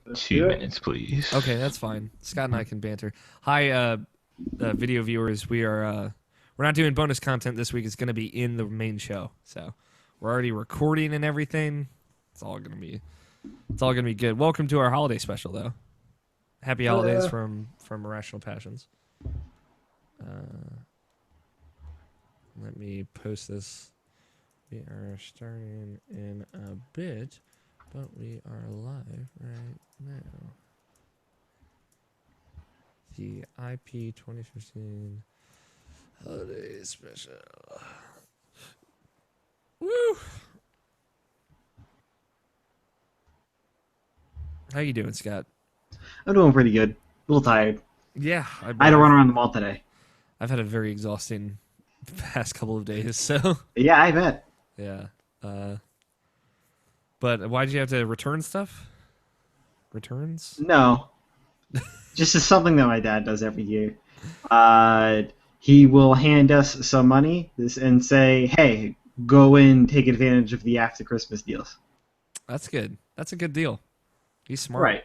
Let's do 2 it. minutes, please. Okay, that's fine. Scott and I can banter. Hi, video viewers. We're not doing bonus content this week. It's going to be in the main show. So we're already recording and everything. It's all gonna be good. Welcome to our holiday special, though. Happy holidays from Irrational Passions. Let me post this. We are starting in a bit, but we are live right now. The IP 2015 holiday special. Woo! How you doing, Scott? I'm doing pretty good. A little tired. Yeah, I had to run around the mall today. I've had a very exhausting past couple of days, so Yeah, I bet. yeah. But why did you have to return stuff? Returns? No, just as something that my dad does every year. He will hand us some money and say, "Hey, go and take advantage of the after Christmas deals." That's good. That's a good deal. He's smart. Right,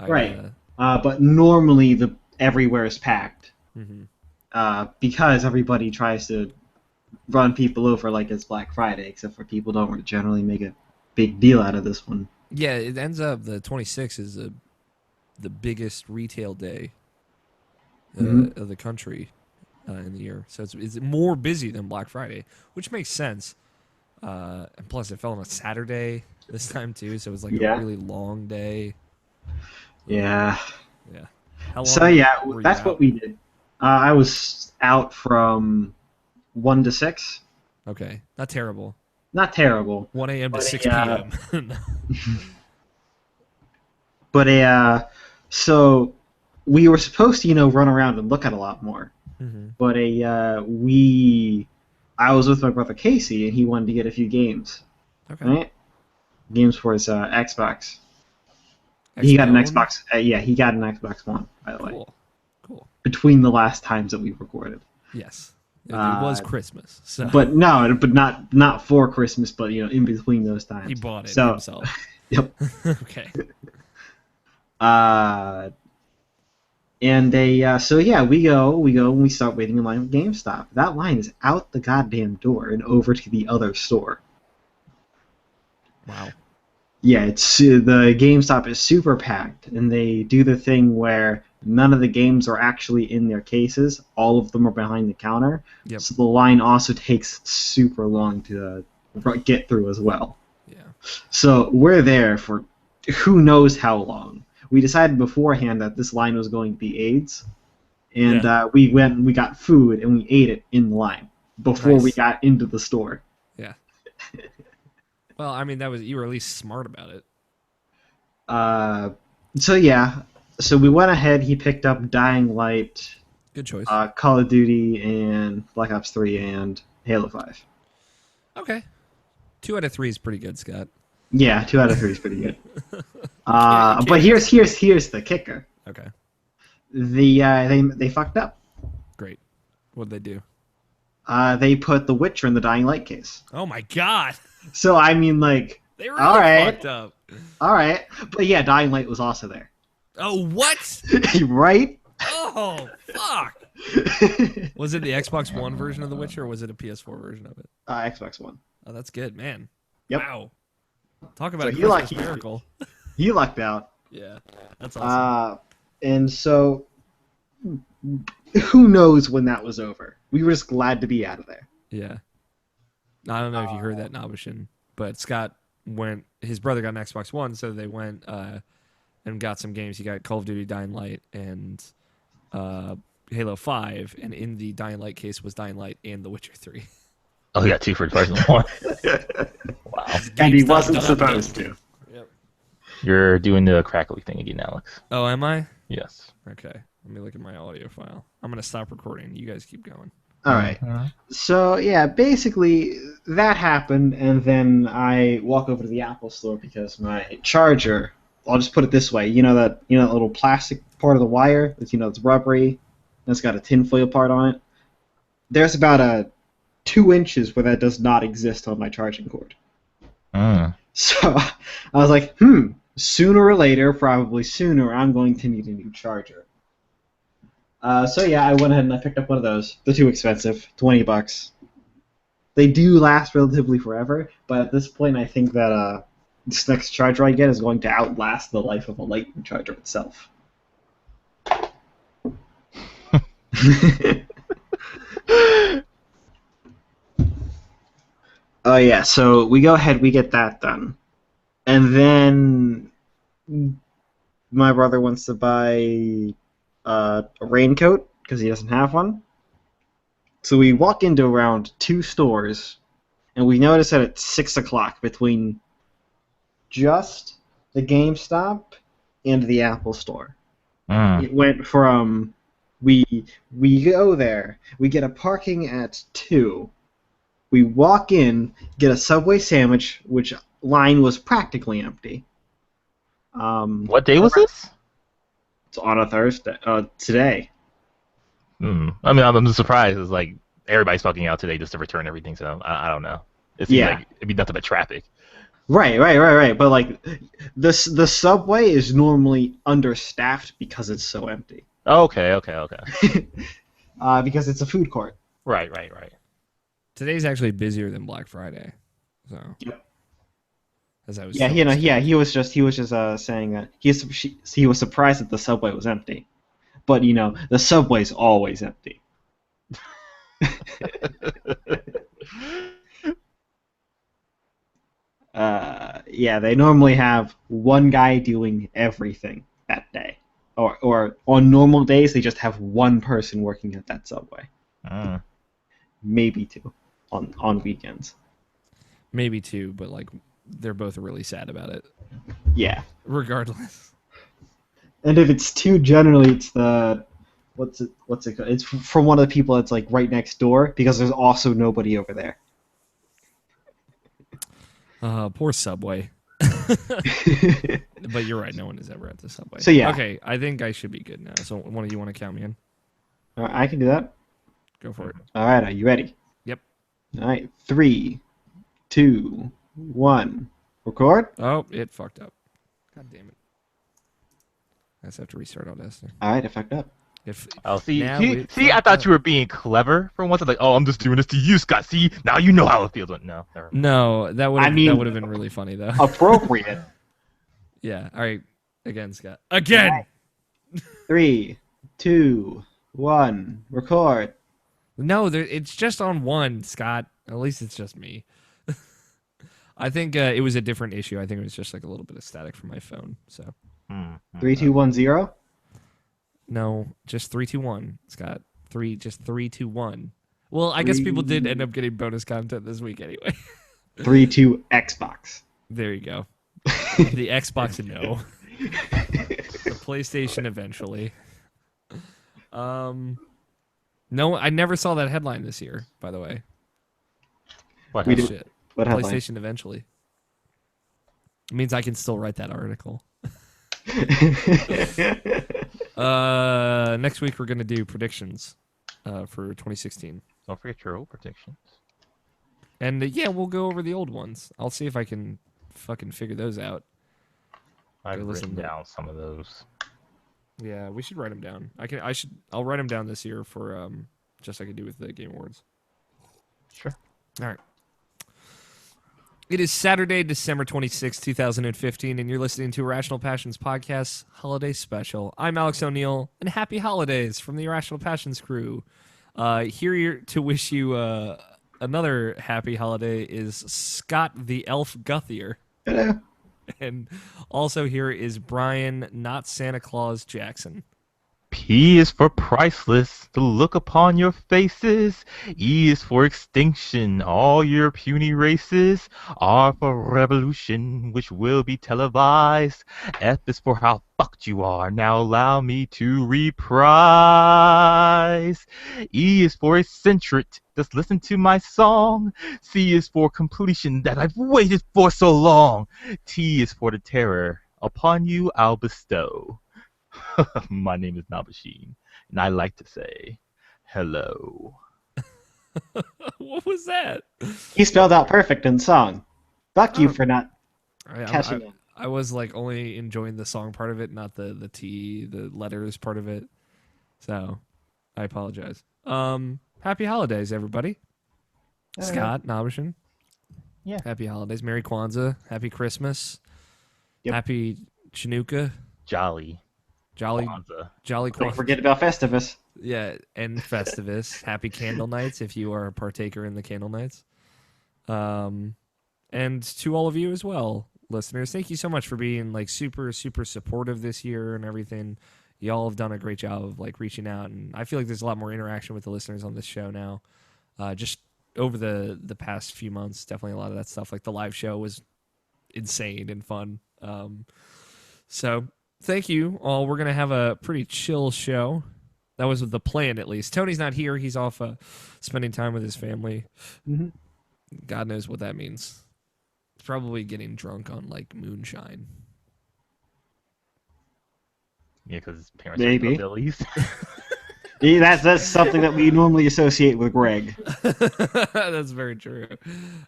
I, right. But normally everywhere is packed mhm. because everybody tries to run people over like it's Black Friday, except for people don't generally make a big deal out of this one. Yeah, it ends up the 26th is the biggest retail day of the country in the year. So it's more busy than Black Friday, which makes sense. And plus, it fell on a Saturday this time too, so it was like a really long day. Yeah. Yeah. How long So yeah, were you that's out? what we did. I was out from 1 to 6. Okay, not terrible. Not terrible, 1 a.m. to but 6 p.m. so we were supposed to run around and look at a lot more. Mm-hmm. But I was with my brother Casey and he wanted to get a few games. Okay. Right? Games for his Xbox. He got an Xbox. Yeah, he got an Xbox One, by the way. Cool. Between the last times that we recorded. Yes. It was Christmas. So But not for Christmas, but in between those times. he bought it So, himself. Yep. Okay. So yeah, we go and we start waiting in line at GameStop. That line is out the goddamn door and over to the other store. Wow. Yeah, it's the GameStop is super packed, and they do the thing where none of the games are actually in their cases. All of them are behind the counter. Yep. So the line also takes super long to get through as well. Yeah. So we're there for who knows how long. We decided beforehand that this line was going to be AIDS, and we went and we got food and we ate it in the line before we got into the store. Yeah. Well, I mean, you were at least smart about it. So we went ahead. He picked up Dying Light, Good choice. Call of Duty, and Black Ops 3, and Halo 5. Okay. 2 out of 3 is pretty good, Scott. Yeah, 2 out of 3 is pretty good. But here's the kicker. Okay. They fucked up. Great. What'd they do? They put The Witcher in the Dying Light case. Oh my God. So I mean, like, They really fucked up. All right, but yeah, Dying Light was also there. Oh, what? Right? Oh, fuck. Was it the Xbox One version of The Witcher, or was it a PS4 version of it? Xbox One. Oh, that's good, man. Yep. Wow. Talk about a So Christmas miracle. He lucked out. Yeah, that's awesome. And so, who knows when that was over? We were just glad to be out of there. Yeah. I don't know if you heard that, Nabishin, but Scott his brother got an Xbox One, so they went and got some games. He got Call of Duty Dying Light and Halo 5, and in the Dying Light case was Dying Light and The Witcher 3. Oh, he got 2 for his personal one. Wow. And he wasn't supposed to. Yep. You're doing the crackly thing again, Alex. Oh, am I? Yes. Okay. Let me look at my audio file. I'm going to stop recording. You guys keep going. All right. So yeah, basically that happened, and then I walk over to the Apple store because my charger. I'll just put it this way. That little plastic part of the wire that's it's rubbery, and it's got a tinfoil part on it. There's about a 2 inches where that does not exist on my charging cord. So I was like, sooner or later, probably sooner, I'm going to need a new charger. So yeah, I went ahead and I picked up one of those. They're too expensive, $20. They do last relatively forever, but at this point, I think that this next charger I get is going to outlast the life of a lightning charger itself. Oh yeah, so we go ahead, we get that done, and then my brother wants to buy a raincoat because he doesn't have one. So we walk into around 2 stores, and we notice that it's 6 o'clock between just the GameStop and the Apple Store. It went from we go there, we get a parking at 2. We walk in, get a Subway sandwich, which line was practically empty. What day was this? It's on a Thursday. Today. I mean, I'm surprised. It's like everybody's fucking out today just to return everything. So I don't know. It seems like it'd be nothing but traffic. Right. But like, the Subway is normally understaffed because it's so empty. Okay. Because it's a food court. Right. Today's actually busier than Black Friday. So. Yep. As I was he was just saying that he was surprised that the Subway was empty, but the Subway's always empty. They normally have one guy doing everything that day, or on normal days they just have one person working at that Subway. Maybe 2 on weekends. Maybe 2, but like they're both really sad about it. Yeah. Regardless. And if it's 2, generally it's the what's it called? It's from one of the people that's like right next door because there's also nobody over there. Poor Subway. But you're right, no one is ever at the Subway. So yeah. Okay, I think I should be good now. So one of you want to count me in? I can do that. Go for it. All right, are you ready? Yep. All right, 3, 2, 1. Record. Oh, it fucked up. God damn it. I just have to restart Audacity. All right, it fucked up. See, I thought you were being clever for once. I'm like, I'm just doing this to you, Scott. See, now you know how it feels. No, never mind. No, that would have been really funny though. Appropriate. Yeah. All right. Again, Scott. Again. Right. 3, 2, 1. Record. No, it's just on 1, Scott. At least it's just me. I think it was a different issue. I think it was just like a little bit of static from my phone. So. 3, 2, 1, 0. No, just 3, 2, 1, Scott. 3, 2, 1. Well, I guess people did end up getting bonus content this week anyway. 3, 2, Xbox. There you go. The Xbox, no. The PlayStation eventually. No, I never saw that headline this year, by the way. What? Shit. What headline? PlayStation eventually. It means I can still write that article. Next week we're gonna do predictions for 2016. Don't forget your old predictions. And yeah, we'll go over the old ones. I'll see if I can fucking figure those out. I've written down some of those. Yeah, we should write them down. I'll write them down this year for just like I do with the Game Awards. Sure. All right. It is Saturday, December 26, 2015, and you're listening to Irrational Passions Podcast Holiday Special. I'm Alex O'Neill, and happy holidays from the Irrational Passions crew. Here to wish you another happy holiday is Scott the Elf Guthier. Hello. And also here is Brian, not Santa Claus Jackson. P is for priceless, the look upon your faces. E is for extinction, all your puny races. R for revolution, which will be televised. F is for how fucked you are, now allow me to reprise. E is for eccentric, just listen to my song. C is for completion, that I've waited for so long. T is for the terror, upon you I'll bestow. My name is Nabashin, and I like to say hello. What was that? He spelled out perfect in song. Fuck you for not catching it. I was like only enjoying the song part of it, not the letters part of it. So I apologize. Happy holidays, everybody. Scott Nobishin. Yeah. Happy holidays. Merry Kwanzaa. Happy Christmas. Yep. Happy Chanukah. Jolly Jolly Kwanzaa. Jolly Don't Kwanzaa. forget about Festivus. Yeah, and Festivus. Happy Candle Nights if you are a partaker in the Candle Nights. And to all of you as well, listeners, thank you so much for being like super, super supportive this year and everything. Y'all have done a great job of like reaching out, and I feel like there's a lot more interaction with the listeners on this show now. Just over the past few months, definitely a lot of that stuff. Like the live show was insane and fun. So thank you all. We're gonna have a pretty chill show. That was the plan, at least. Tony's not here. He's off spending time with his family. Mhm. God knows what that means. He's probably getting drunk on like moonshine. Yeah, because his parents Maybe. are hillbillies. Yeah, that's something that we normally associate with Greg. That's very true.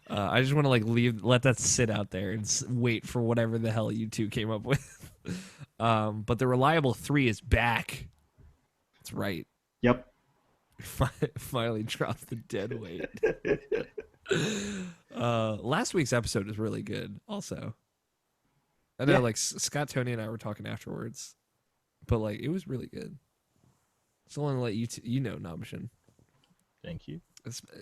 I just want to like let that sit out there and wait for whatever the hell you two came up with. But the reliable 3 is back. That's right. Yep. Finally dropped the dead weight. Last week's episode was really good. Also, I know like Scott, Tony, and I were talking afterwards, but like it was really good. So I want to let you know, Nobishin. Thank you.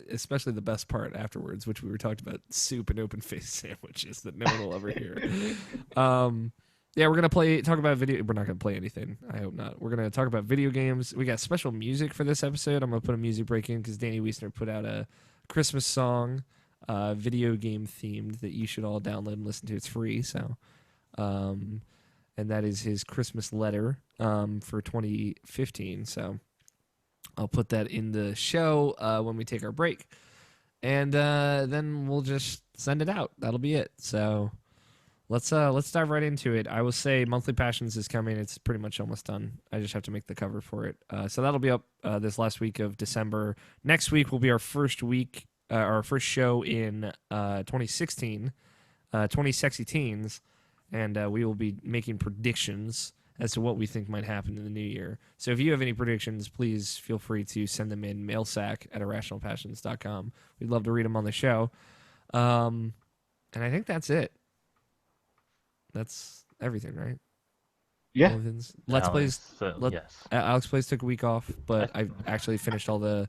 Especially the best part afterwards, which we were talking about soup and open faced sandwiches that no one will ever hear. Yeah, we're gonna talk about video. We're not gonna play anything. I hope not. We're gonna talk about video games. We got special music for this episode. I'm gonna put a music break in because Danny Wiesner put out a Christmas song, video game themed that you should all download and listen to. It's free. So, and that is his Christmas letter for 2015. So I'll put that in the show when we take our break, and then we'll just send it out. That'll be it. So let's dive right into it. I will say Monthly Passions is coming. It's pretty much almost done. I just have to make the cover for it. So that'll be up this last week of December. Next week will be our first week, our first show in 2016, 20 Sexy Teens. And we will be making predictions as to what we think might happen in the new year. So if you have any predictions, please feel free to send them in mailsack@irrationalpassions.com. We'd love to read them on the show. And I think that's it. That's everything, right? Yeah. Let's Plays. Yes. Alex Plays took a week off, but I actually finished all the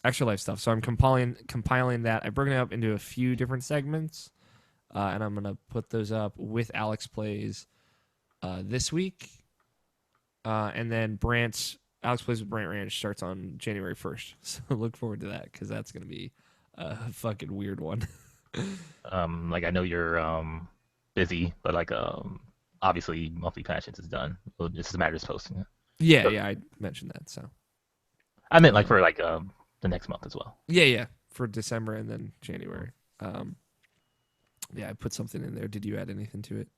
Extra Life stuff. So I'm compiling that. I've broken it up into a few different segments. And I'm going to put those up with Alex Plays this week. And then Alex Plays with Brant Ranch starts on January 1st. So look forward to that because that's going to be a fucking weird one. Like I know you're busy, but like obviously Monthly Passions is done. Well, it's just a matter of posting it. Yeah, I mentioned that. So I meant like for like the next month as well. Yeah, for December and then January. Yeah, I put something in there. Did you add anything to it?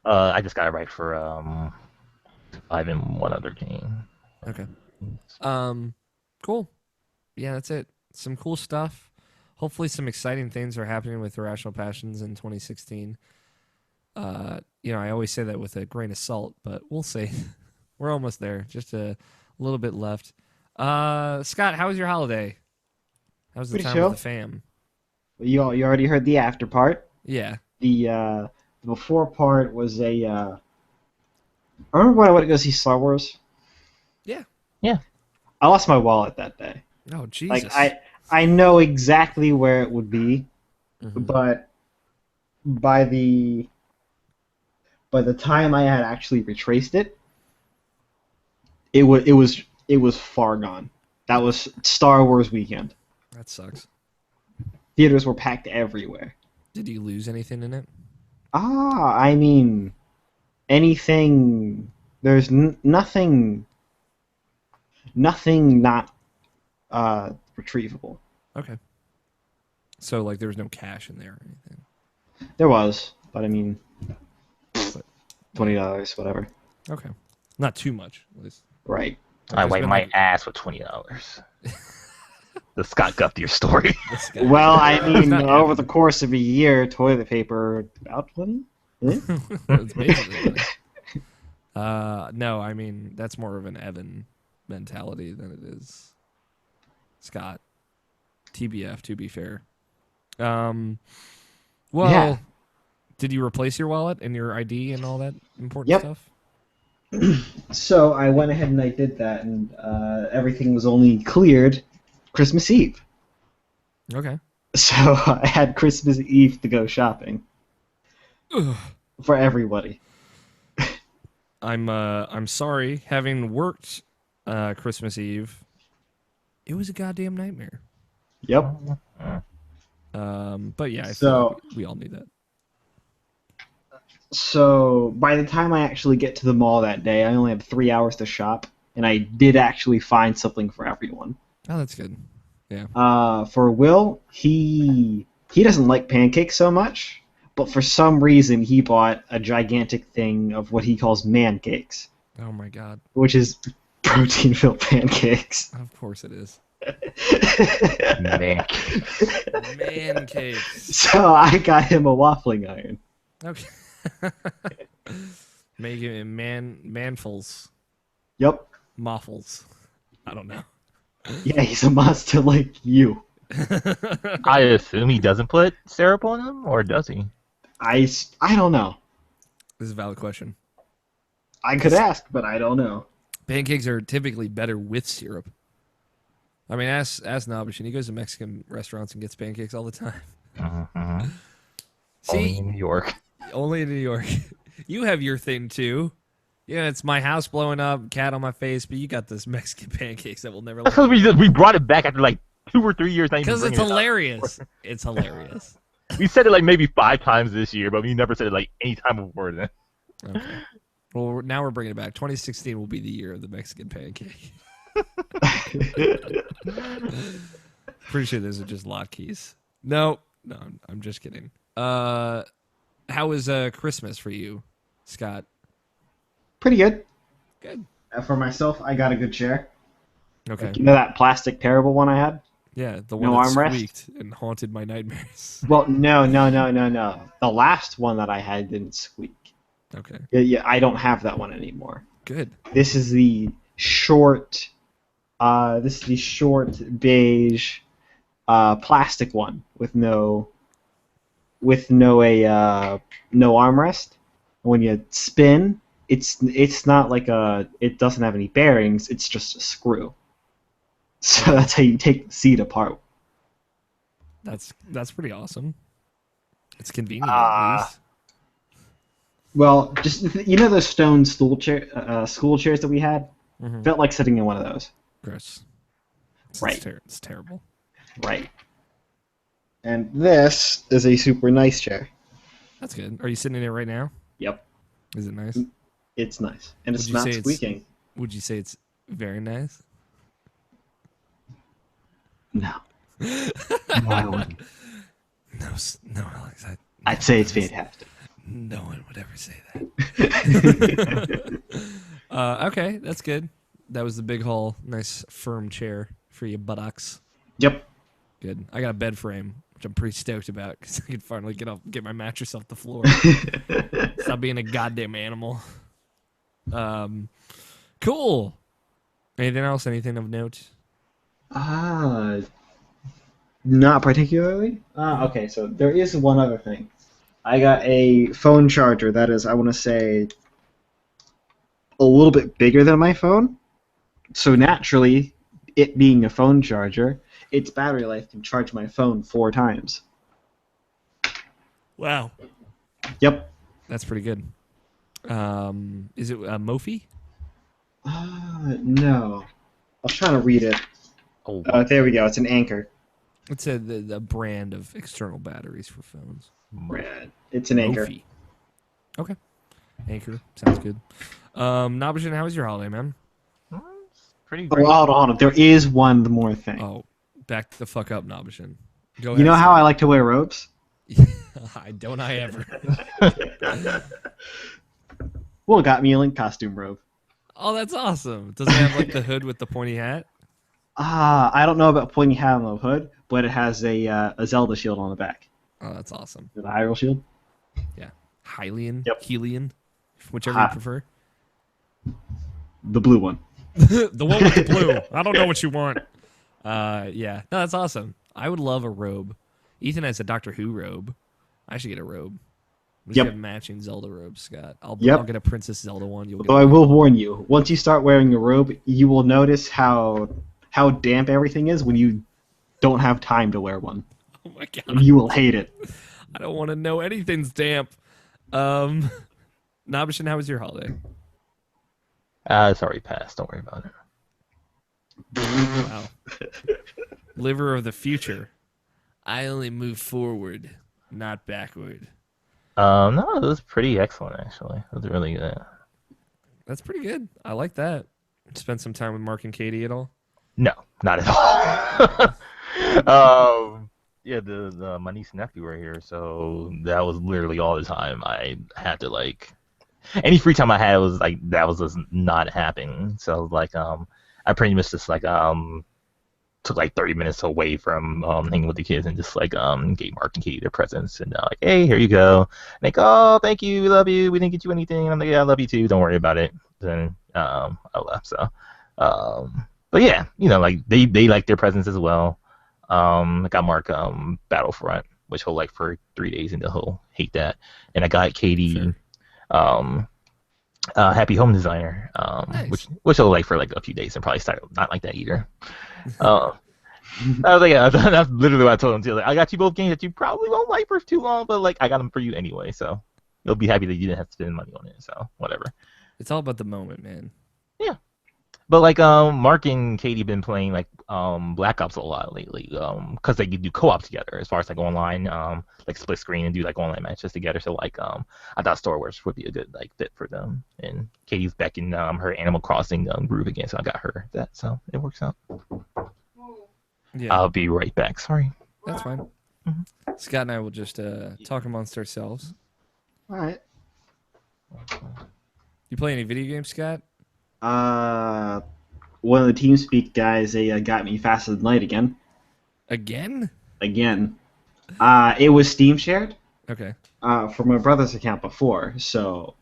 I just got it right for 5 and one other game. Okay. Cool. Yeah, that's it. Some cool stuff. Hopefully some exciting things are happening with Irrational Passions in 2016. I always say that with a grain of salt, but we'll see. We're almost there. Just a little bit left. Scott, how was your holiday? How was the Pretty time chill. with the fam? You already heard the after part. Yeah. The before part was a. I remember when I went to go see Star Wars. Yeah. Yeah. I lost my wallet that day. Oh Jesus. Like I know exactly where it would be, but by the time I had actually retraced it, it was far gone. That was Star Wars weekend. That sucks. Theaters were packed everywhere. Did you lose anything in it? I mean, anything. There's nothing not retrievable. Okay. So like there was no cash in there or anything. There was, but I mean, $20, whatever. Okay. Not too much, at least. Right. I wipe my ass with $20. The Scott Guthier story. This guy. Well, I He's mean, not over Evan. the course of a year, toilet paper about 20. It's basically no, I mean that's more of an Evan mentality than it is Scott. TBF, to be fair. Well, Yeah. did you replace your wallet and your ID and all that important Yep. stuff? So I went ahead and I did that, and everything was only cleared Christmas Eve. Okay. So I had Christmas Eve to go shopping Ugh. for everybody. I'm sorry. Having worked Christmas Eve, it was a goddamn nightmare. Yep. But yeah, I feel So- like we all knew that. So by the time I actually get to the mall that day, I only had 3 hours to shop, and I did actually find something for everyone. Oh, that's good. For Will, he doesn't like pancakes so much, but for some reason he bought a gigantic thing of what he calls man cakes, Oh my god. which is protein-filled pancakes. Of course it is. Man. Man cakes. So I got him a waffling iron. Okay. Making it manfuls. Yep. Moffles. I don't know. Yeah, he's a monster like you. I assume he doesn't put syrup on them, or does he? I don't know. This is a valid question. I could ask, but I don't know. Pancakes are typically better with syrup. I mean, ask Nabishin. He goes to Mexican restaurants and gets pancakes all the time. Mm-hmm. See, Only in New York. only in New York. You have your thing too. Yeah, it's my house blowing up, cat on my face, but you got this Mexican pancakes that will never. That's because we brought it back after like 2 or 3 years. Because it's hilarious. It's hilarious. We said it like maybe 5 times this year, but we never said it like any time before then. Okay. Well, now we're bringing it back. 2016 will be the year of the Mexican pancake. Pretty sure those are just lotkeys. No, I'm just kidding. How was Christmas for you, Scott? Pretty good. Good. For myself, I got a good chair. Okay. You know that plastic terrible one I had? Yeah, the No one that armrest? squeaked and haunted my nightmares. Well, no. The last one that I had didn't squeak. Okay. Yeah, I don't have that one anymore. Good. This is the short. Beige, plastic one with no armrest. When you spin, it's not like it doesn't have any bearings. It's just a screw. So that's how you take the seat apart. That's pretty awesome. It's convenient at least. Well, just those stone school chairs that we had. Mhm. Felt like sitting in one of those. Gross. Right. It's terrible. Right. And this is a super nice chair. That's good. Are you sitting in it right now? Yep. Is it nice? It's nice, and it's Would you not say it's- squeaking. Would you say it's very nice? No. No, I wouldn't. No, Alex. I'd say it's fantastic. No one would ever say that. Okay, that's good. That was the big haul. Nice firm chair for your buttocks. Yep. Good. I got a bed frame, which I'm pretty stoked about because I can finally get my mattress off the floor. Stop being a goddamn animal. Cool. Anything else? Anything of note? Not particularly. Okay, so there is one other thing. I got a phone charger that is, I want to say, a little bit bigger than my phone. So naturally, it being a phone charger, its battery life can charge my phone 4 times. Wow. Yep. That's pretty good. Is it a Mophie? No. I was trying to read it. Oh, There we go. It's an Anchor. It's the brand of external batteries for phones. Red. It's an Anchor. Mophie. Okay. Anchor. Sounds good. Nabishin, how was your holiday, man? it's pretty Oh, great. hold on. There is one more thing. Oh, back the fuck up, Nabishin. Go ahead. You know how I like to wear robes? Don't I ever. Well, it got me a Link costume robe. Oh, that's awesome. Does it have like the hood with the pointy hat? I don't know about pointy hat on the hood, but it has a Zelda shield on the back. Oh, that's awesome. The Hyrule shield. Yeah. Hylian, Yep. Helian, whichever you prefer. The blue one. The one with the blue. I don't know what you want. Yeah. No, that's awesome. I would love a robe. Ethan has a Doctor Who robe. I should get a robe. We should Yep. have matching Zelda robes, Scott. I'll Yep. get a Princess Zelda one. You'll get Though a I will Link one. warn you, once you start wearing a robe, you will notice how damp everything is when you don't have time to wear one. Oh my god. And you will hate it. I don't want to know anything's damp. Nabishin, how was your holiday? It's already passed. Don't worry about it. Wow. Liver of the future. I only move forward, not backward. No, it was pretty excellent actually. It was really good. That's pretty good. I like that. Spent some time with Mark and Katie at all? No, not at all. Yeah, my niece and nephew were here, so that was literally all the time. I had to any free time I had was that was just not happening. So I pretty much just took 30 minutes away from hanging with the kids and just gave Mark and Katie their presents and hey, here you go. And oh, thank you, we love you. We didn't get you anything. And I'm like, yeah, I love you too. Don't worry about it. Then I left. So, but yeah, they like their presents as well. I got Mark Battlefront, which he'll like for 3 days and then he'll hate that. And I got Katie Happy Home Designer, Nice. which he'll like for a few days and probably start not like that either. I was like, yeah, that's literally what I told him too. I got you both games that you probably won't like for too long, but I got them for you anyway, so you'll be happy that you didn't have to spend money on it. So whatever. It's all about the moment, man. Yeah. But Mark and Katie been playing Black Ops a lot lately, because they do co-op together as far as online, split screen and do online matches together. So I thought Star Wars would be a good fit for them. And Katie's back in her Animal Crossing groove again, so I got her that. So it works out. Yeah, I'll be right back. Sorry. that's fine. Mhm. Scott and I will just talk amongst ourselves. All right. You play any video games, Scott? One of the TeamSpeak guys, they got me Faster Than Light again. Again? Again. It was Steam shared Okay. for my brother's account before, so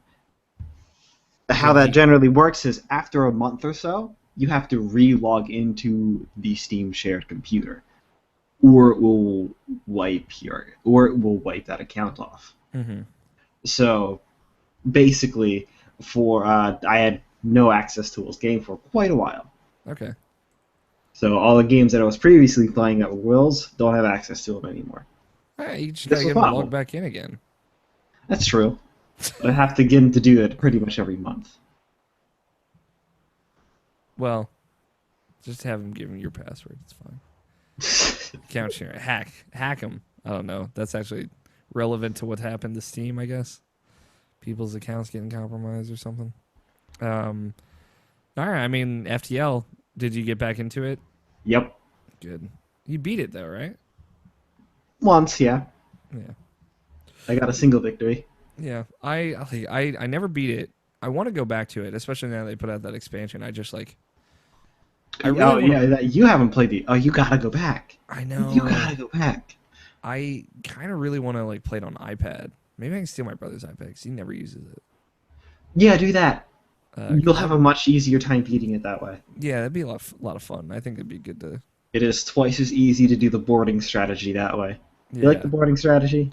how that generally works is after a month or so, you have to re-log into the Steam shared computer, or it will wipe that account off. Mm-hmm. So basically, I had no access to his game for quite a while. Okay. So all the games that I was previously playing at Will's don't have access to them anymore. All right, you just That's gotta the get him to problem. log back in again. That's true. But I have to get him to do that pretty much every month. Well, just have him give him your password. It's fine. Account share. Hack him. I don't know. That's actually relevant to what happened to Steam, I guess. People's accounts getting compromised or something. All right. I mean, FTL. Did you get back into it? Yep. Good. You beat it though, right? Once, yeah. Yeah. I got a single victory. Yeah. I never beat it. I want to go back to it, especially now they put out that expansion. I just I really you haven't played the. Oh, you gotta go back. I know. You gotta go back. I kind of really want to play it on iPad. Maybe I can steal my brother's iPad because he never uses it. Yeah, do that. 'Cause You'll have a much easier time beating it that way. Yeah, that'd be a lot of fun. I think it'd be good to. It is twice as easy to do the boarding strategy that way. Yeah. You like the boarding strategy?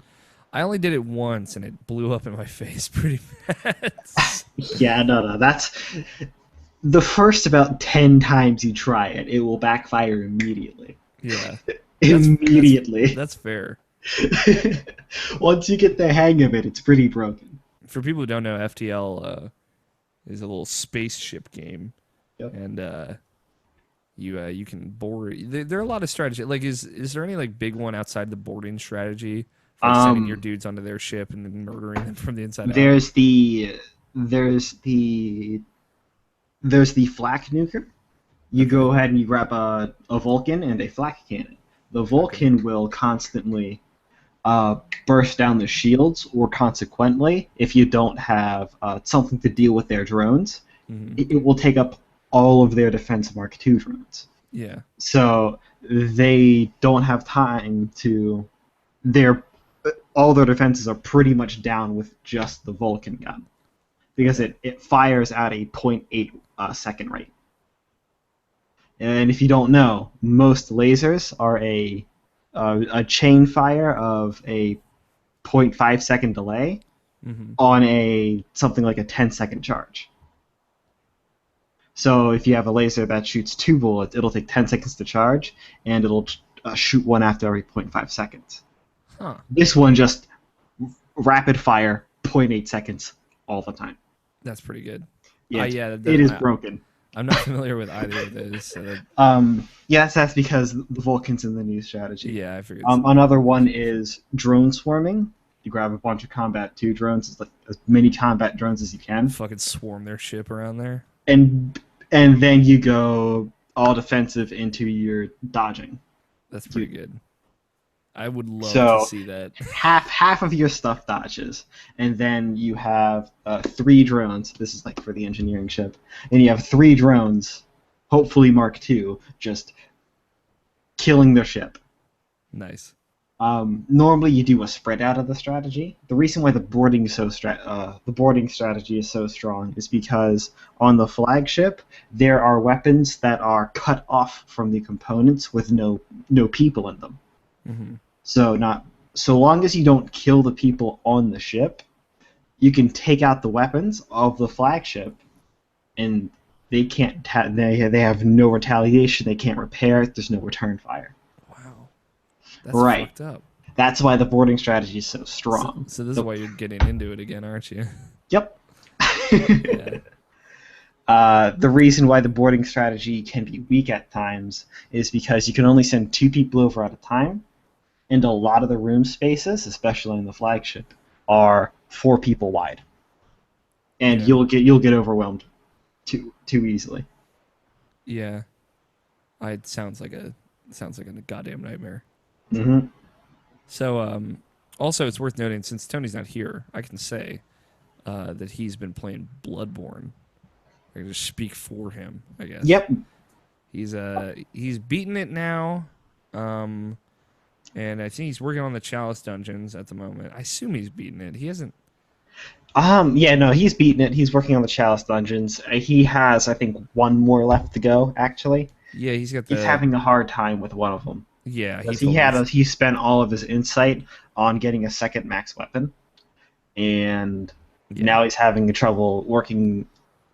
I only did it once and it blew up in my face pretty bad. Yeah, no. That's the first about 10 times you try it. It will backfire immediately. Yeah, Immediately. that's fair. Once you get the hang of it, it's pretty broken. For people who don't know, FTL is a little spaceship game, Yep. and you can board. There are a lot of strategy. Is there any big one outside the boarding strategy? For sending your dudes onto their ship and then murdering them from the inside out. There's the flak nuker. You go ahead and you grab a Vulcan and a flak cannon. The Vulcan will constantly burst down the shields, or consequently, if you don't have something to deal with their drones, Mhm. it will take up all of their defense Mark II drones. Yeah. So they don't have time to. Their all their defenses are pretty much down with just the Vulcan gun because Okay. it fires at a point 0.8 second rate. And if you don't know, most lasers are a chain fire of a zero point 0.5 second delay Mm-hmm. on a something like a 10-second charge. So if you have a laser that shoots 2 bullets, it'll take 10 seconds to charge, and it'll shoot one after every 0.5 seconds. Huh. This one just rapid fire, zero point 0.8 seconds all the time. That's pretty good. Yeah, Yeah. it is broken. I'm not familiar with either of those. So Yes, that's because the Vulcan's in the new strategy. yeah, I figured. Another one is drone swarming. You grab a bunch of Combat 2 drones, like as many combat drones as you can, Fucking swarm their ship around there. and then you go all defensive into your dodging. That's pretty good. I would love So to see that. half of your stuff dodges, and then you have 3 drones. This is like for the engineering ship, and you have 3 drones, hopefully Mark II, just killing their ship. Nice. Normally, you do a spread out of the strategy. The reason why the boarding strategy is so strong is because on the flagship there are weapons that are cut off from the components with no people in them. Mm-hmm. So long as you don't kill the people on the ship, you can take out the weapons of the flagship, and they can't. They have no retaliation. They can't repair it. There's no return fire. Wow. That's Right. fucked up. That's why the boarding strategy is so strong. So this is why you're getting into it again, aren't you? Yep. Yeah. The reason why the boarding strategy can be weak at times is because you can only send 2 people over at a time, and a lot of the room spaces, especially in the flagship, are 4 people wide, and Yeah. you'll get overwhelmed too easily. Yeah. It sounds like a goddamn nightmare. Mm-hmm. So also it's worth noting, since Tony's not here, I can say that he's been playing Bloodborne. I can just speak for him, I guess. Yep. He's beaten it now. And I think he's working on the Chalice dungeons at the moment. I assume he's beaten it. He hasn't. Yeah, no, he's beaten it. He's working on the Chalice dungeons. He has, I think, 1 more left to go. Actually, Yeah, he's having a hard time with one of them. Yeah, He spent all of his insight on getting a second max weapon, and now he's having trouble working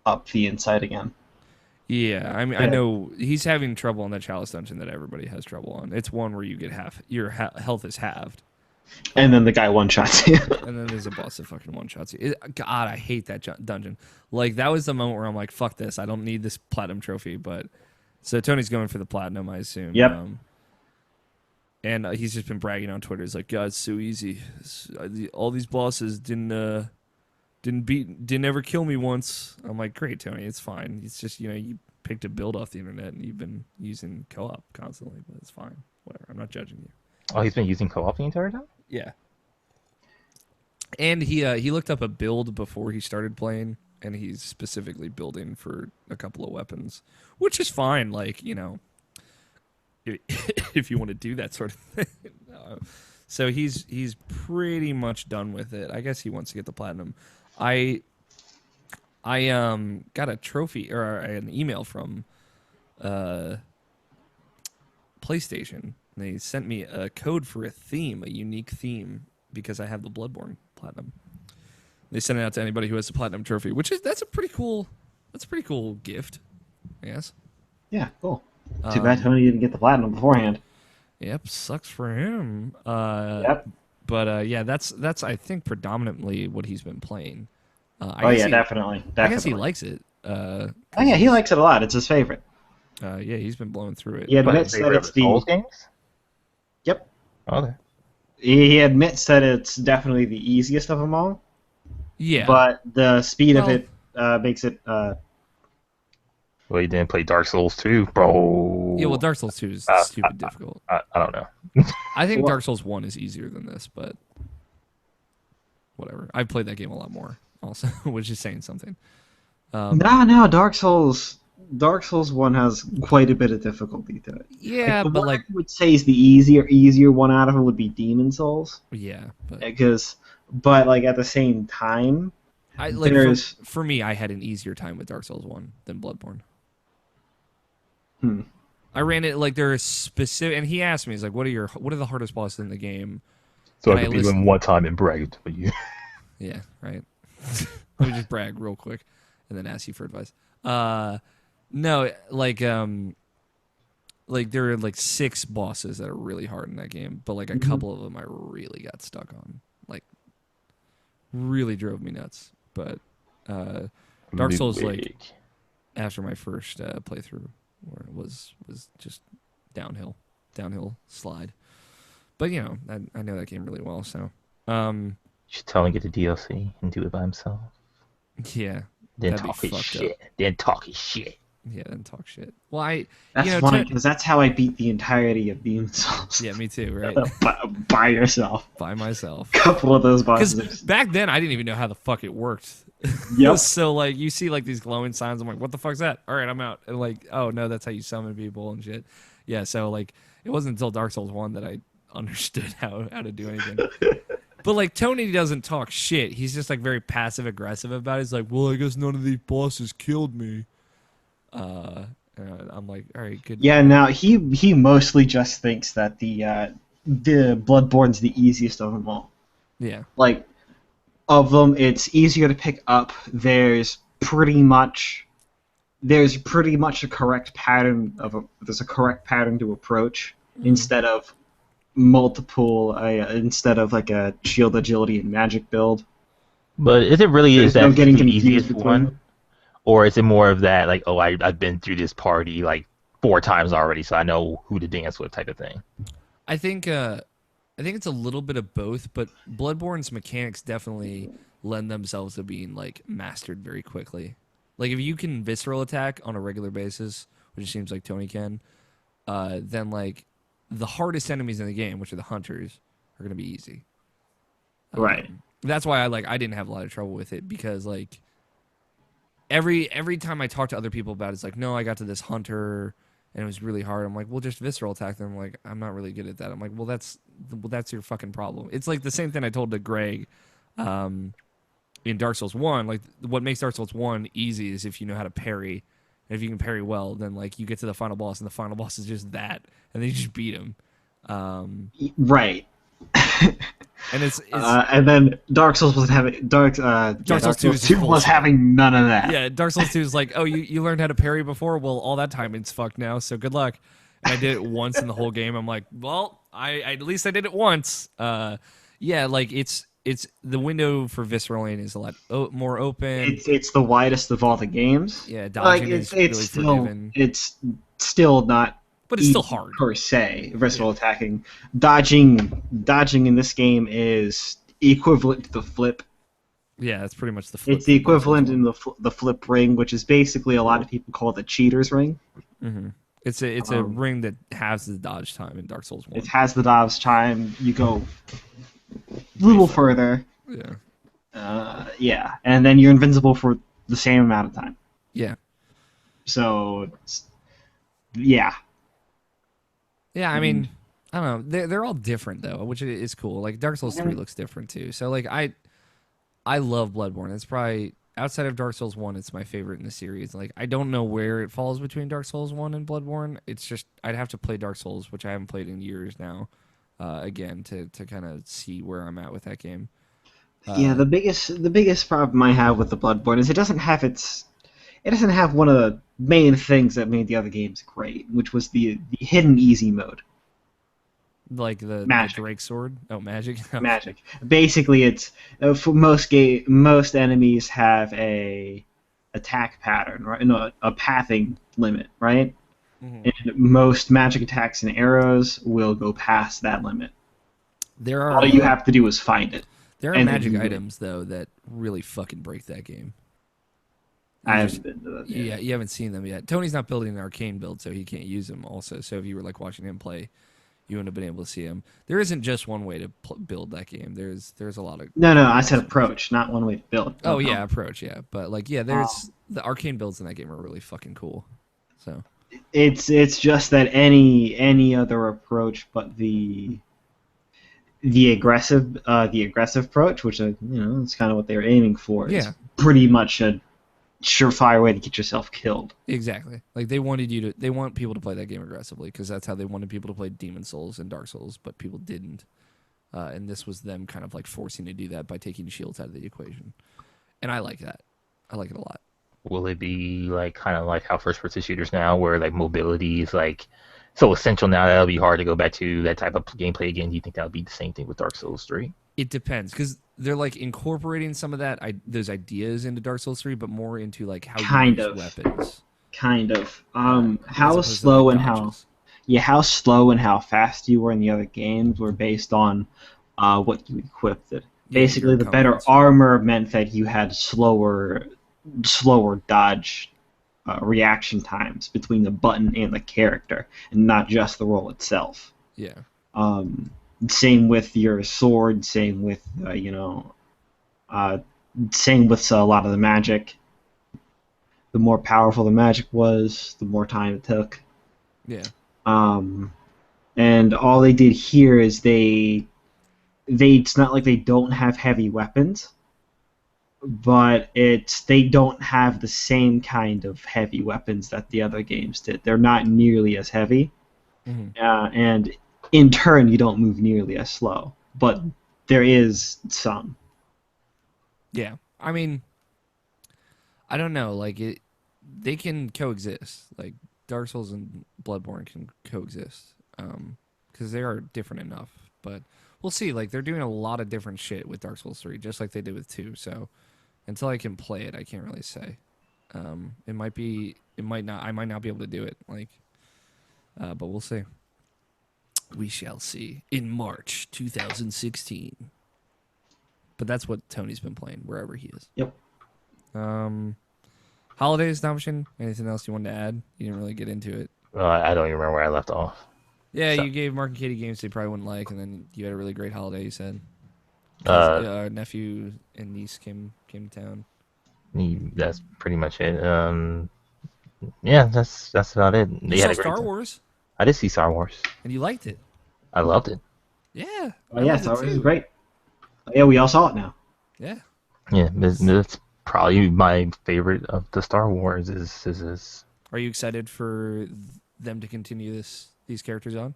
up the insight again. Yeah, I mean, I know he's having trouble on the Chalice dungeon that everybody has trouble on. It's one where you get your health is halved. And then the guy one-shots you. And then there's a boss that fucking one-shots you. God, I hate that dungeon. Like, that was the moment where I'm like, fuck this. I don't need this platinum trophy. But so Tony's going for the platinum, I assume. Yep. And he's just been bragging on Twitter. He's like, God, it's so easy. All these bosses didn't ever kill me once. I'm like, great, Tony, it's fine. It's just, you picked a build off the internet and you've been using co-op constantly, but it's fine. Whatever. I'm not judging you. Oh, he's been using co-op the entire time? Yeah. And he looked up a build before he started playing, and he's specifically building for a couple of weapons, which is fine. Like, if you want to do that sort of thing. So he's pretty much done with it. I guess he wants to get the platinum. I got a trophy or an email from PlayStation. They sent me a code for a unique theme, because I have the Bloodborne platinum. They sent it out to anybody who has the platinum trophy, that's a pretty cool gift, I guess. Yeah, cool. Too bad Tony didn't get the platinum beforehand. Yep, sucks for him. Yep. But yeah, that's I think predominantly what he's been playing. Definitely. I guess he likes it. He likes it a lot. It's his favorite. Yeah, he's been blowing through it. He admits that it's the Souls games? Yep. Okay. He admits that it's definitely the easiest of them all. Yeah. But the speed of it makes it. Well, you didn't play Dark Souls 2, bro. Yeah, well, Dark Souls 2 is stupid difficult. I don't know. I think Dark Souls 1 is easier than this, but whatever. I've played that game a lot more, also, which is saying something. No, Dark Souls Dark Souls 1 has quite a bit of difficulty to it. Yeah, The but one like, I would say is the easier one out of them would be Demon Souls, yeah, but but like at the same time, I like there's for me, I had an easier time with Dark Souls 1 than Bloodborne. hmm, I ran it like there is specific, and he asked me, he's like, what are the hardest bosses in the game? So And I I could beat listened. him one time and brag to you. Yeah, right. Let me just brag real quick, and then ask you for advice. No, like there are like 6 bosses that are really hard in that game, but like a couple of them I really got stuck on, like really drove me nuts. But Dark Souls, like Ludwig. after my first playthrough, where it was just downhill slide. But you know, I know that game really well, so Just tell him to get the DLC and do it by himself. yeah, Then that'd be talk his fucked shit. up. Then talk his shit. Yeah, then talk shit. Well, that's you know, funny because that's how I beat the entirety of Demon Souls. yeah, me too, right? by yourself. By myself. A couple of those Because bosses. back then I didn't even know how the fuck it worked. Yep. So like you see like these glowing signs, I'm like, what the fuck's that? All right, I'm out. And like, oh no, that's how you summon people and shit. Yeah, so like it wasn't until Dark Souls 1 that I understood how to do anything. But like Tony doesn't talk shit. He's just like very passive aggressive about it. He's like, well, I guess none of these bosses killed me. I'm like, all right, good. Yeah, now he mostly just thinks that the Bloodborne's the easiest of them all. Yeah. Like of them, it's easier to pick up. There's pretty much a correct pattern there's a correct pattern to approach instead of instead of like a shield agility and magic build. But is it really There's is that no getting the confused easiest between one? them. Or is it more of that, like, oh, I've been through this party like 4 times already, so I know who to dance with type of thing? I think it's a little bit of both, but Bloodborne's mechanics definitely lend themselves to being like mastered very quickly. Like if you can visceral attack on a regular basis, which it seems like Tony can, then like the hardest enemies in the game, which are the hunters, are gonna be easy. Right. That's why I didn't have a lot of trouble with it because like every time I talk to other people about it, it's like, no, I got to this hunter and it was really hard. I'm like, well, just visceral attack them. I'm like, I'm not really good at that. I'm like, well, that's your fucking problem. It's like the same thing I told to Greg in Dark Souls 1. Like, what makes Dark Souls 1 easy is if you know how to parry. And if you can parry well, then like you get to the final boss, and the final boss is just that, and then you just beat him. Right. And it's and then Dark Souls was having Dark Souls 2 is Souls 2 full was scale. having none of that. yeah, Dark Souls 2 is like, oh, you learned how to parry before? Well, all that time it's fucked now, so good luck. And I did it once in the whole game. I'm like, well, I at least I did it once. Yeah, like it's the window for visceraling is a lot more open. It's the widest of all the games. Yeah, Like dodging is really forgiven. it's still not But it's still easy hard. per se. Visceral attacking, dodging in this game is equivalent to the flip. Yeah, that's pretty much the flip. It's the equivalent in the flip ring, which is basically a lot of people call it the cheater's ring. Mm-hmm. It's a ring that has the dodge time in Dark Souls 1. It has the dodge time. You go a little further. Yeah. Yeah, and then you're invincible for the same amount of time. Yeah. So, yeah. Yeah, I mean, I don't know. They're all different though, which is cool. Like Dark Souls 3 looks different too. So like I love Bloodborne. It's probably outside of Dark Souls 1, it's my favorite in the series. Like I don't know where it falls between Dark Souls 1 and Bloodborne. It's just I'd have to play Dark Souls, which I haven't played in years now, again to kind of see where I'm at with that game. Yeah, the biggest problem I have with the Bloodborne is it doesn't have one of the main things that made the other games great, which was the hidden easy mode. Like the Magic. Drake sword. Oh, magic. Magic. Basically, it's for most enemies have a attack pattern, right? No, a pathing limit, right? Mhm. And most magic attacks and arrows will go past that limit. There are All you have to do is find it. there are and then magic you win. items though that really fucking break that game. I just- haven't been to that. Yeah, you haven't seen them yet. Tony's not building an arcane build, so he can't use them. Also, so if you were like watching him play, you wouldn't have been able to see him. There isn't just one way to build that game. There's a lot of. No, I said approach, not one way to build. Oh yeah, approach, yeah, but like yeah, there's The arcane builds in that game are really fucking cool. So It's just that any other approach but the aggressive approach, which it's kind of what they were aiming for, is yeah, pretty much a surefire way to get yourself killed. exactly. Like they want people to play that game aggressively because that's how they wanted people to play Demon Souls and Dark Souls, but people didn't. And this was them kind of like forcing to do that by taking shields out of the equation. And I like that. I like it a lot. Will it be like kind of like how first-person shooters now, where like mobility is like so essential now that it'll be hard to go back to that type of gameplay again? Do you think that'll be the same thing with Dark Souls 3? It depends because they're like incorporating some of those ideas into Dark Souls 3, but more into like how you Kind use of. weapons. Kind of. As How opposed to, slow like, and dodges. how slow and how fast you were in the other games were based on what you equipped it. Yeah, your Basically, the better encumbrance. armor meant that you had slower dodge reaction times between the button and the character, and not just the roll itself. Yeah. Um, Same with your sword. Same with a lot of the magic. The more powerful the magic was, the more time it took. Yeah. And all they did here is it's not like they don't have heavy weapons, but they don't have the same kind of heavy weapons that the other games did. They're not nearly as heavy, hmm and in turn, you don't move nearly as slow. But there is some. Yeah. I mean, I don't know. Like they can coexist. Like Dark Souls and Bloodborne can coexist because they are different enough. But we'll see. Like they're doing a lot of different shit with Dark Souls 3, just like they did with 2. So until I can play it, I can't really say. It might be. It might not. I might not be able to do it. Like, but we'll see. We shall see in March 2016. But that's what Tony's been playing wherever he is. Yep. Holidays, Nomishin? Anything else you wanted to add? You didn't really get into it. I don't even remember where I left off. Yeah, So- you gave Mark and Katie games they probably wouldn't like, and then you had a really great holiday, you said. Uh, Nephew and niece came to town. That's pretty much it. Yeah, that's about it. You They saw had a great Star time. Wars, I did see Star Wars. and you liked it. I loved it. Yeah. Oh I yeah, loved Star it Wars is too. great. Oh, yeah, we all saw it now. Yeah. Yeah, it's probably my favorite of the Star Wars. Is Are you excited for them to continue these characters on?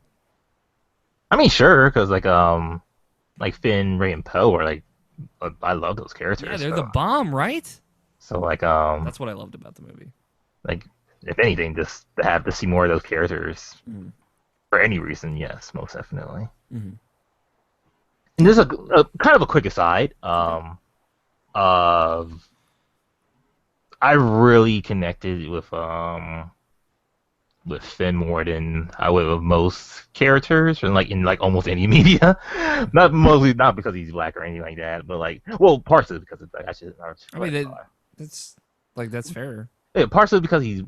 I mean, sure, because like Finn, Rey, and Poe are like I love those characters. Yeah, they're so, the bomb, right? so like That's what I loved about the movie. like if anything, just to see more of those characters Mhm. for any reason. Yes, most definitely. Mm-hmm. And there's a kind of a quick aside. Of I really connected with Finn more than I would with most characters, and like in like almost any media. Not because he's black or anything like that, but like partially because it's like I mean, that's fair. yeah, partially because he's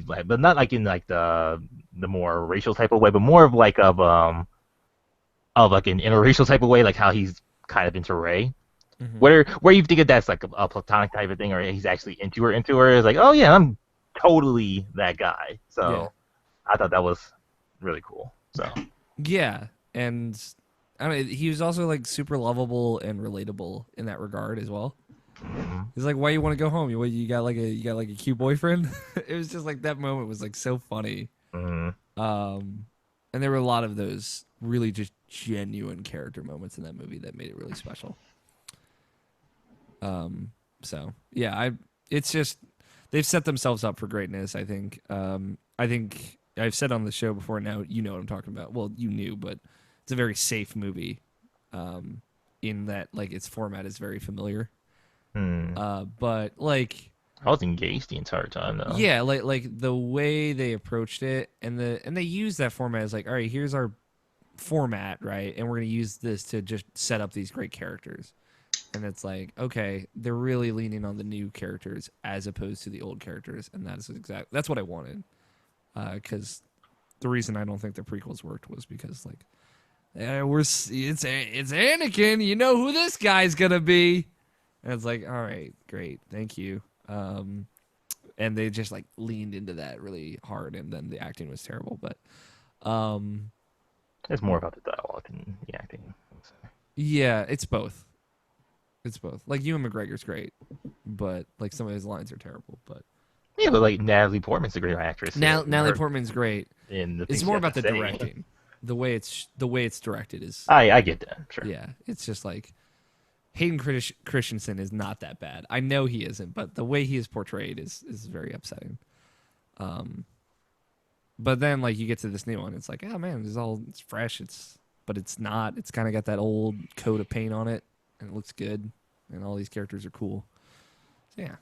black, but not like in like the more racial type of way, but more of like an interracial type of way, like how he's kind of into Rey. Mhm. Where you think of that's like a platonic type of thing, or he's actually into her is like, oh yeah, I'm totally that guy. So Yeah. I thought that was really cool. So Yeah, and I mean, he was also like super lovable and relatable in that regard as well. mhm. He's like, "Why you want to go home? You got like a cute boyfriend?" It was just like that moment was like so funny. Mhm. And there were a lot of those really just genuine character moments in that movie that made it really special. So yeah, it's just they've set themselves up for greatness. I think I've said on the show before. Now you know what I'm talking about. Well, you knew, but it's a very safe movie. In that like its format is very familiar. But like I was engaged the entire time though. yeah, like the way they approached it and they used that format as like, all right, here's our format, right? And we're gonna use this to just set up these great characters. And it's like, okay, they're really leaning on the new characters as opposed to the old characters, and that's what I wanted. Because the reason I don't think the prequels worked was because like, it's Anakin, you know who this guy's gonna be, and it's like, all right, great, thank you. and they just like leaned into that really hard, and then the acting was terrible. But It's more about the dialogue and the acting. yeah, it's both. It's both. Like Ewan McGregor's great, but like some of his lines are terrible. But Yeah, but like Natalie Portman's a great actress. Natalie Portman's great. In the It's things more she about has the to say. directing. The way it's directed is I get that. Sure. yeah. It's just like Hayden Christensen is not that bad. I know he isn't, but the way he is portrayed is very upsetting. But then like you get to this new one, it's like, oh man, it's fresh. But it's not. It's kind of got that old coat of paint on it, and it looks good, and all these characters are cool. So yeah.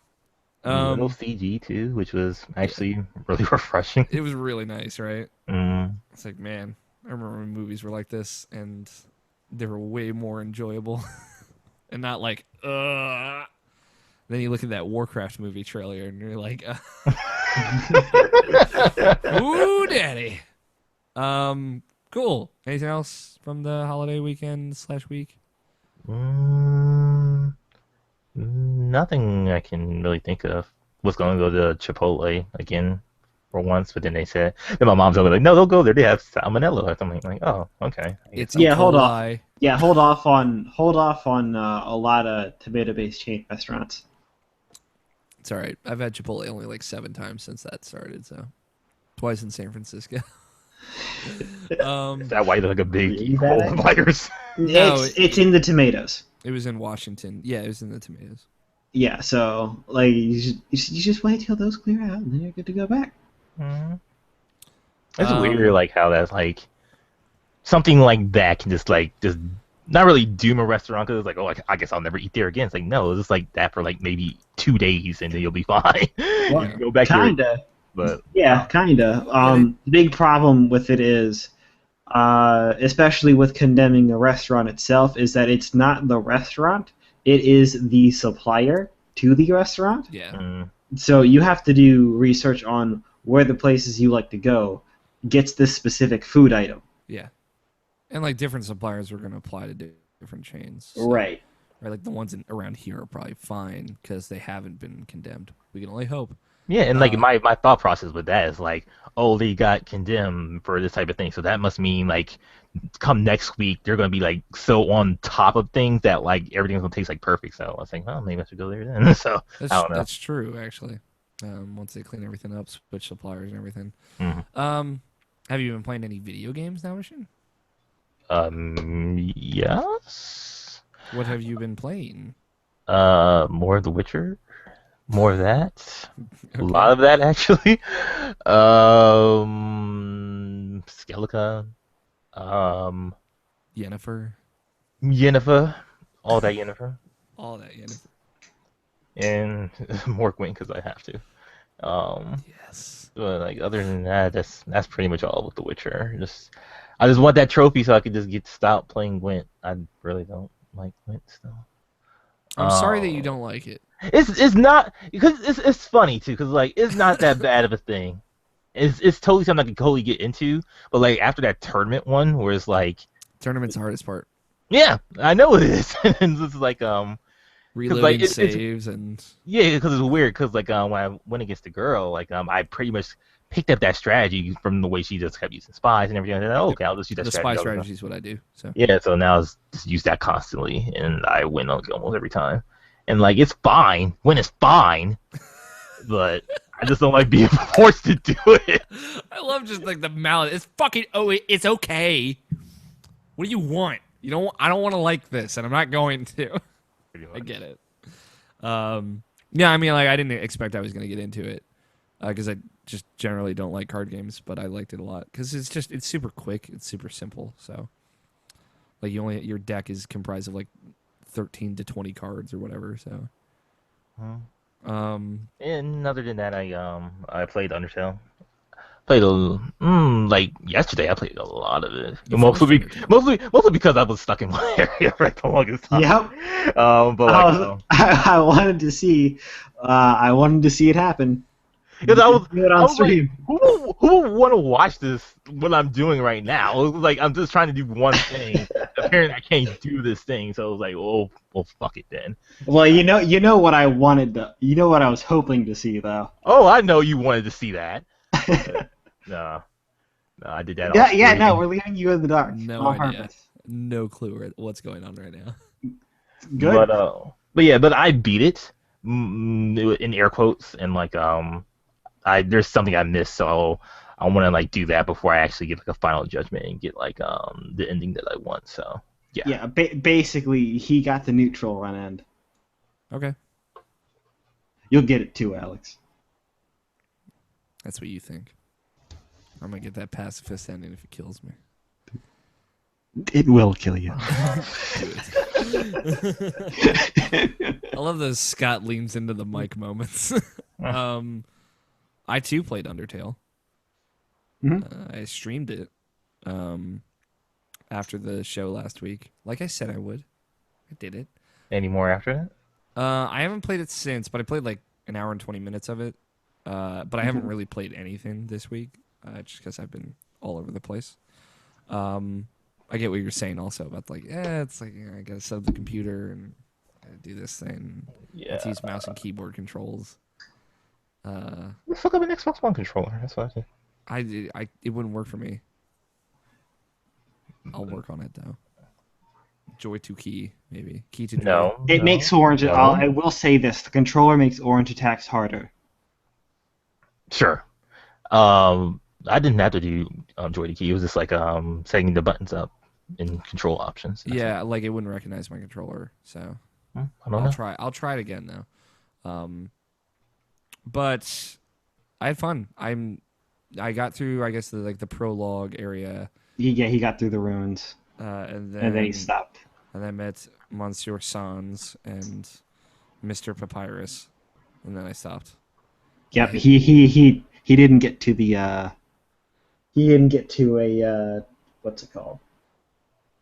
A little CG too, which was actually really refreshing. It was really nice, right? Mm. It's like, man, I remember when movies were like this, and they were way more enjoyable, and not like, Then you look at that Warcraft movie trailer, and you're like, ooh, daddy. Cool. Anything else from the holiday weekend / week? Nothing I can really think of. Was going to go to Chipotle again for once, but then they said, then my mom's over like, no, don't go there. They have salmonella or something. Like, oh, okay. It's Yeah, a hold off. lie. Yeah, hold off on a lot of tomato-based chain restaurants. It's all right. I've had Chipotle only like 7 times since that started, so twice in San Francisco. Is that why they're like a big Really bad? Ebola virus? No, It's in the tomatoes. It was in Washington. Yeah, it was in the tomatoes. Yeah, so like you just wait till those clear out, and then you're good to go back. Mm-hmm. It's weird, like how that's like something like that can just not really doom a restaurant because it's like, oh, I guess I'll never eat there again. It's like, no, it's just like that for like maybe 2 days and then you'll be fine. Well, You can go back kinda. but Yeah, kinda. The big problem with it is, especially with condemning a restaurant itself, is that it's not the restaurant; it is the supplier to the restaurant. Yeah. So you have to do research on where the places you like to go gets this specific food item. Yeah. And like different suppliers are going to apply to different chains. So, Right. Right. Like the ones around here are probably fine because they haven't been condemned. We can only hope. yeah, and like my thought process with that is like, oh, they got condemned for this type of thing, so that must mean like come next week they're gonna be like so on top of things that like everything's gonna taste like perfect. So I was like, well, maybe I should go there then. So I don't know. That's true, actually. Once they clean everything up, switch suppliers and everything. Mhm. Have you been playing any video games now, Ishin? Yes. What have you been playing? More of The Witcher. More of that. A lot of that actually. Skeleton. Yennefer. Yennefer. All that Yennefer. All that Yennefer. And more Gwent because I have to. Yes. But like other than that, that's pretty much all with The Witcher. I just want that trophy so I could just stop playing Gwent. I really don't like Gwent still. I'm sorry that you don't like it. It's not because it's funny too because like it's not that bad of a thing. It's totally something I could totally get into, but like after that tournament one where it's like Tournament's the hardest part. yeah, I know it is, and it's like Reloading saves and yeah, because it's weird because like when I went against the girl, like I pretty much picked up that strategy from the way she just kept using spies and everything. And okay, I'll just use that strategy. The spy strategy is what I do. So yeah, so now I just use that constantly, and I win almost every time. And like it's fine when it's fine, but I just don't like being forced to do it. I love just like the mallet. It's fucking it's okay. What do you want? I don't want to like this, and I'm not going to. I get it. Yeah, I mean, like I didn't expect I was gonna get into it because I just generally don't like card games, but I liked it a lot because it's super quick, it's super simple. So like your deck is comprised of like 13 to 20 cards or whatever. So and other than that, I played Undertale. Like yesterday, I played a lot of it. Mostly because I was stuck in one area for the longest time. Yep. But like, I wanted to see it happen. Because Do it I on was like, stream. who would want to watch this? What I'm doing right now? It was like I'm just trying to do one thing. Apparently, I can't do this thing. So I was like, well, fuck it then. Well, you know what I wanted to, you know what I was hoping to see though. Oh, I know you wanted to see that. But, no, I did that off Yeah, no, screen. we're leaving you in the dark No on idea. purpose. No clue what's going on right now. Good. But I beat it in air quotes, and like there's something I missed, so I want to like do that before I actually get like a final judgment and get like the ending that I want. So yeah. Yeah, basically he got the neutral run end. Okay, You'll get it too, Alex. that's what you think. I'm gonna get that pacifist ending if it kills me. It will kill you. I love those Scott leans into the mic moments. I too played Undertale. I streamed it after the show last week. Like I said I would. I did it. Any more after that? I haven't played it since, but I played like an hour and 20 minutes of it. But I haven't really played anything this week, just because I've been all over the place. I get what you're saying also about like, it's like I gotta set up the computer and gotta do this thing. Yeah. To use mouse and keyboard controls. Let's hook up an Xbox One controller. That's what I did. It wouldn't work for me. I'll work on it though. Joy to key, maybe. Key to joy. No. It makes orange. no. I will say this: the controller makes orange attacks harder. Sure. I didn't have to do joy to key. It was just like setting the buttons up in control options. That's Yeah, like it wouldn't recognize my controller, so I don't know. I'll try it again though. But I had fun. I got through, I guess, the prologue area. He got through the ruins, And and then he stopped. And I met Monsieur Sans and Mr. Papyrus, and then I stopped. Yep, he didn't get to the he didn't get to a what's it called?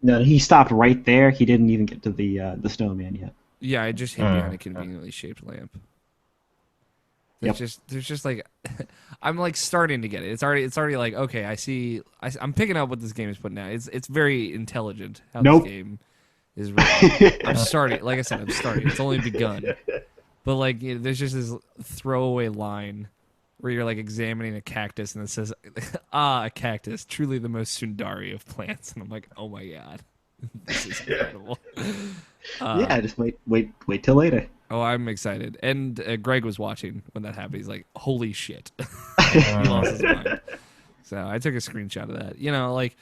No, he stopped right there. He didn't even get to the snowman yet. Yeah, I just hid behind a conveniently shaped lamp. There's just like I'm like starting to get it. It's already like, okay, I'm picking up what this game is putting out. It's very intelligent how Nope. this game is written. I'm starting, like I said, I'm starting. It's only begun. But like there's just this throwaway line where you're like examining a cactus and it says, a cactus, truly the most Sundari of plants. And I'm like, oh my god. This is incredible. Yeah, just wait till later. Oh, I'm excited. And Greg was watching when that happened. He's like, holy shit. He lost his mind. So I took a screenshot of that. You know, like,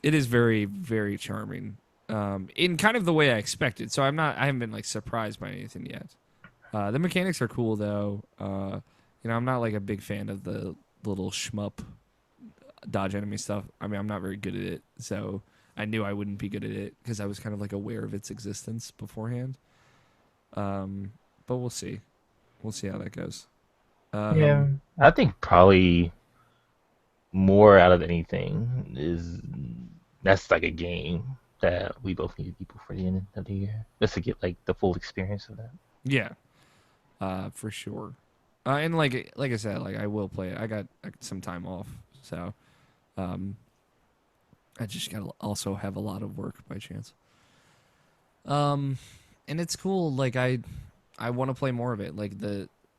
it is very, very charming. In kind of the way I expected. So I haven't been, like, surprised by anything yet. The mechanics are cool, though. You know, I'm not, like, a big fan of the little shmup dodge enemy stuff. I mean, I'm not very good at it. So I knew I wouldn't be good at it because I was kind of, like, aware of its existence beforehand. But we'll see. We'll see how that goes. Yeah, I think probably more out of anything is that's like a game that we both need to be before the end of the year, just to get like the full experience of that. Yeah, for sure. And like I said, like I will play it. I got some time off, so I just gotta also have a lot of work by chance. And it's cool. Like I want to play more of it. Like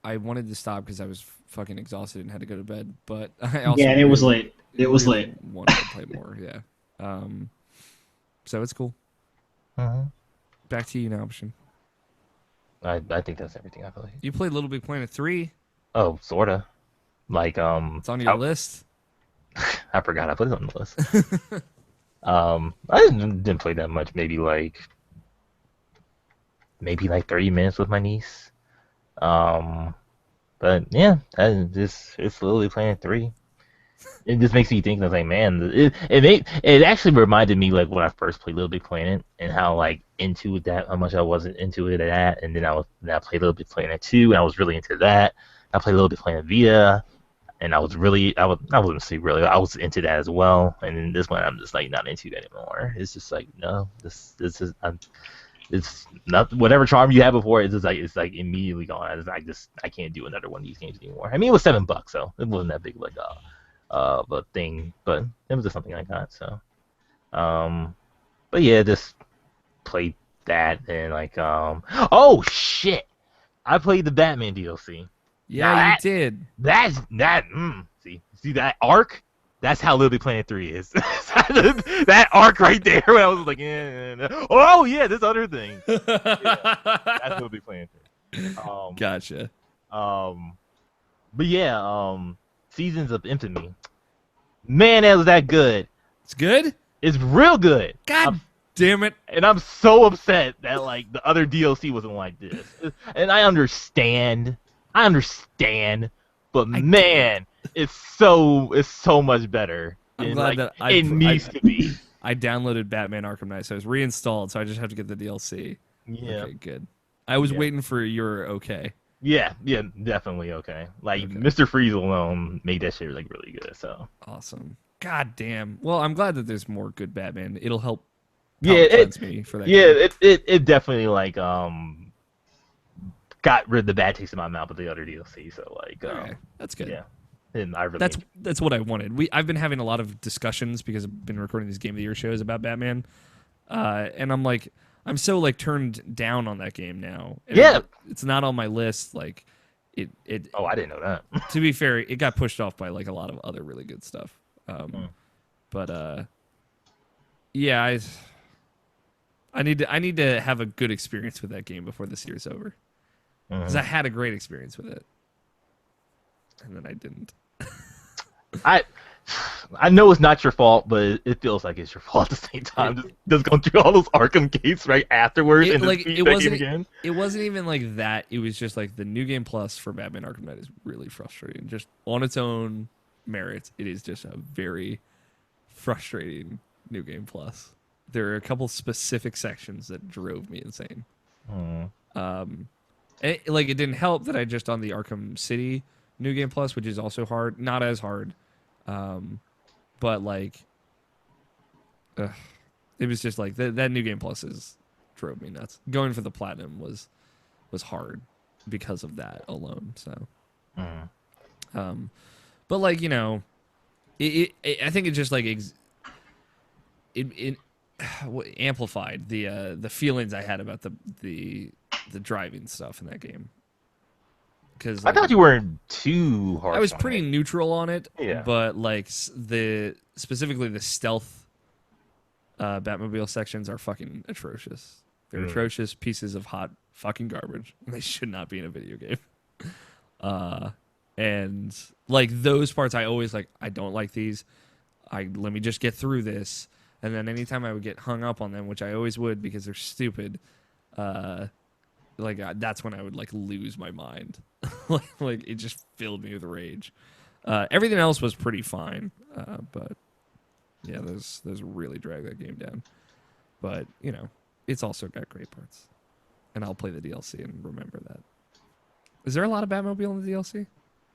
I wanted to stop because I was fucking exhausted and had to go to bed. But I also Yeah, and it was late. It was really late. wanted to play more. Yeah. So it's cool. Back to you now, Option. I think that's everything I believe. You played Little Big Planet 3. Oh, sorta. Like It's on your list. I forgot I put it on the list. I didn't play that much. Maybe like 30 minutes with my niece. But yeah, it's Little Big Planet 3. It just makes me think. I was like, man, it actually reminded me like when I first played Little Big Planet and how like into that, how much I wasn't into it at that, and then I played Little Big Planet 2 and I was really into that. I played Little Big Planet Vita, and I wouldn't say really, I was into that as well. And then this one I'm just like not into anymore. It's just like no, this is it's not whatever charm you had before. It's like immediately gone. I can't do another one of these games anymore. I mean, it was $7, so it wasn't that big like a thing, but it was just something I got. So, but yeah, just played that and like oh shit, I played the Batman DLC. Yeah, Now you did. see that arc. That's how Little Big Planet 3 is. That arc right there, when I was like, oh yeah, this other thing. Yeah, that's Little Big Planet 3. Gotcha. But yeah, Seasons of Infamy. Man, that was that good. It's good? It's real good. God damn it. And I'm so upset that like the other DLC wasn't like this. And I understand, but man, it's so much better. I'm And, glad like, that it needs to be. I downloaded Batman Arkham Knight, so it's reinstalled, so I just have to get the DLC. Yeah. Okay, good. I was waiting for your okay. Yeah, definitely okay. Like Mr. Freeze alone made that shit like really good. So awesome. God damn. Well, I'm glad that there's more good Batman. It'll help. It me for that. Yeah, it definitely like got rid of the bad taste in my mouth with the other DLC. So like, okay. That's good. Yeah, and I really that's what I wanted. I've been having a lot of discussions because I've been recording these Game of the Year shows about Batman, and I'm so like turned down on that game now. And it's not on my list. Like it. Oh, I didn't know that. To be fair, it got pushed off by like a lot of other really good stuff. But yeah, I need to have a good experience with that game before this year's over. Because I had a great experience with it, and then I didn't. I know it's not your fault, but it feels like it's your fault at the same time. Just going through all those Arkham games right afterwards and like, just beat that game again. It wasn't even like that. It was just like the New Game Plus for Batman Arkham Knight is really frustrating. Just on its own merits, it is just a very frustrating New Game Plus. There are a couple specific sections that drove me insane. It didn't help that I just on the Arkham City New Game Plus, which is also hard, not as hard. But like, it was just like that New Game Plus drove me nuts. Going for the platinum was hard because of that alone. So, but like, you know, I think it just like it amplified the feelings I had about the driving stuff in that game. Because I thought you weren't too hard. I was pretty neutral on it. Yeah. But like specifically the stealth Batmobile sections are fucking atrocious. They're atrocious pieces of hot fucking garbage. They should not be in a video game. And like those parts, I always like. I don't like these. Let me just get through this. And then anytime I would get hung up on them, which I always would because they're stupid, that's when I would like lose my mind. like it just filled me with rage. Everything else was pretty fine, but yeah, those really drag that game down. But you know, it's also got great parts, and I'll play the DLC and remember that. Is there a lot of Batmobile in the DLC?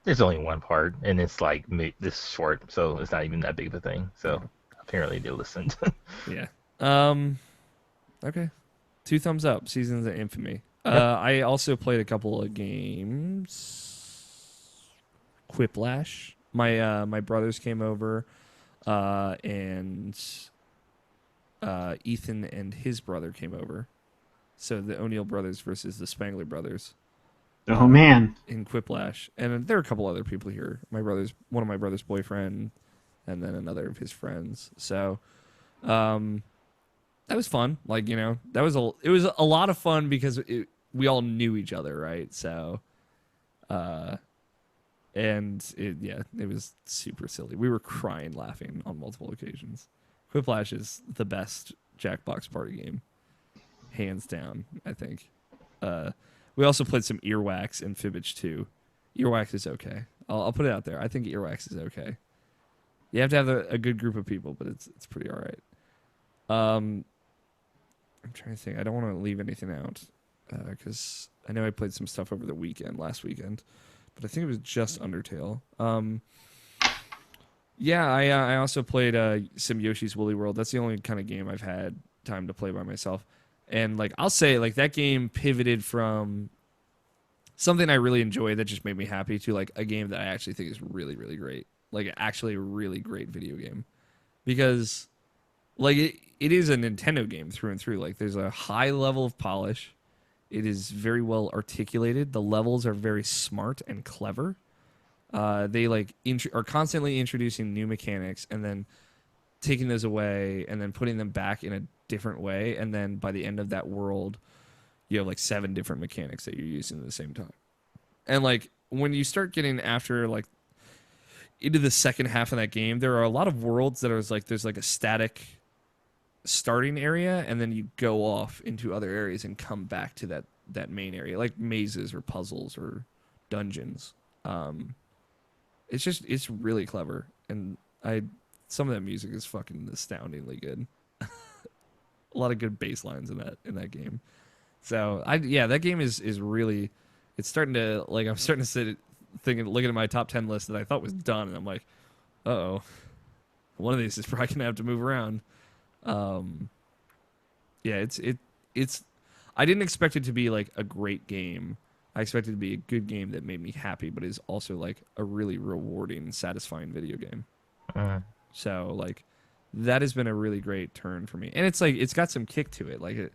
There's only one part, and it's like this short, so it's not even that big of a thing. So apparently they listened. Yeah. Okay. 2 thumbs up. Seasons of Infamy. I also played a couple of games. Quiplash. My brothers came over, and Ethan and his brother came over. So the O'Neill brothers versus the Spangler brothers. Oh man! In Quiplash, and there are a couple other people here. One of my brother's boyfriend, and then another of his friends. So, that was fun. Like, you know, it was a lot of fun because we all knew each other, right? So, it was super silly. We were crying, laughing on multiple occasions. Quiplash is the best Jackbox party game, hands down. I think. We also played some Earwax and Fibbage 2. Earwax is okay. I'll put it out there. I think Earwax is okay. You have to have a good group of people, but it's pretty all right. I'm trying to think. I don't want to leave anything out because I know I played some stuff over the last weekend, but I think it was just Undertale. Yeah, I also played some Yoshi's Woolly World. That's the only kind of game I've had time to play by myself. And like I'll say, like that game pivoted from something I really enjoy that just made me happy to like a game that I actually think is really, really great. Like actually a really great video game. Because like it is a Nintendo game through and through. Like there's a high level of polish. It is very well articulated. The levels are very smart and clever. They like are constantly introducing new mechanics and then taking those away and then putting them back in a different way. And then by the end of that world, you have like 7 different mechanics that you're using at the same time. And like when you start getting after like into the second half of that game, there are a lot of worlds that are like there's like a static starting area, and then you go off into other areas and come back to that main area, like mazes or puzzles or dungeons. It's really clever, and some of that music is fucking astoundingly good. A lot of good bass lines in that game. So that game is really, it's starting to like I'm starting to sit thinking looking at my top 10 list that I thought was done, and I'm like, uh-oh, one of these is probably gonna have to move around. It's I didn't expect it to be like a great game. I expected it to be a good game that made me happy, but is also like a really rewarding, satisfying video game. So like that has been a really great turn for me, and it's like it's got some kick to it. Like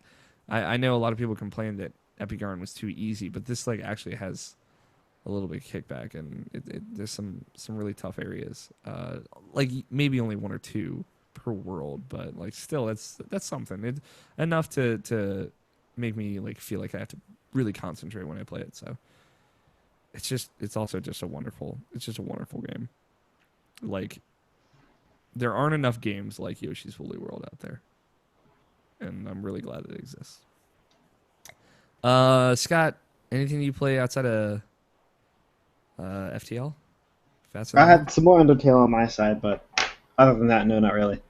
I know a lot of people complained that Epic Yarn was too easy, but this like actually has a little bit of kickback, and there's some really tough areas. Like maybe only 1 or 2 per world, but like still that's something. Enough to make me like feel like I have to really concentrate when I play it. So it's also just a wonderful game. Like there aren't enough games like Yoshi's Woolly World out there, and I'm really glad that it exists. Scott, anything you play outside of FTL? I had some more Undertale on my side, but other than that, no, not really.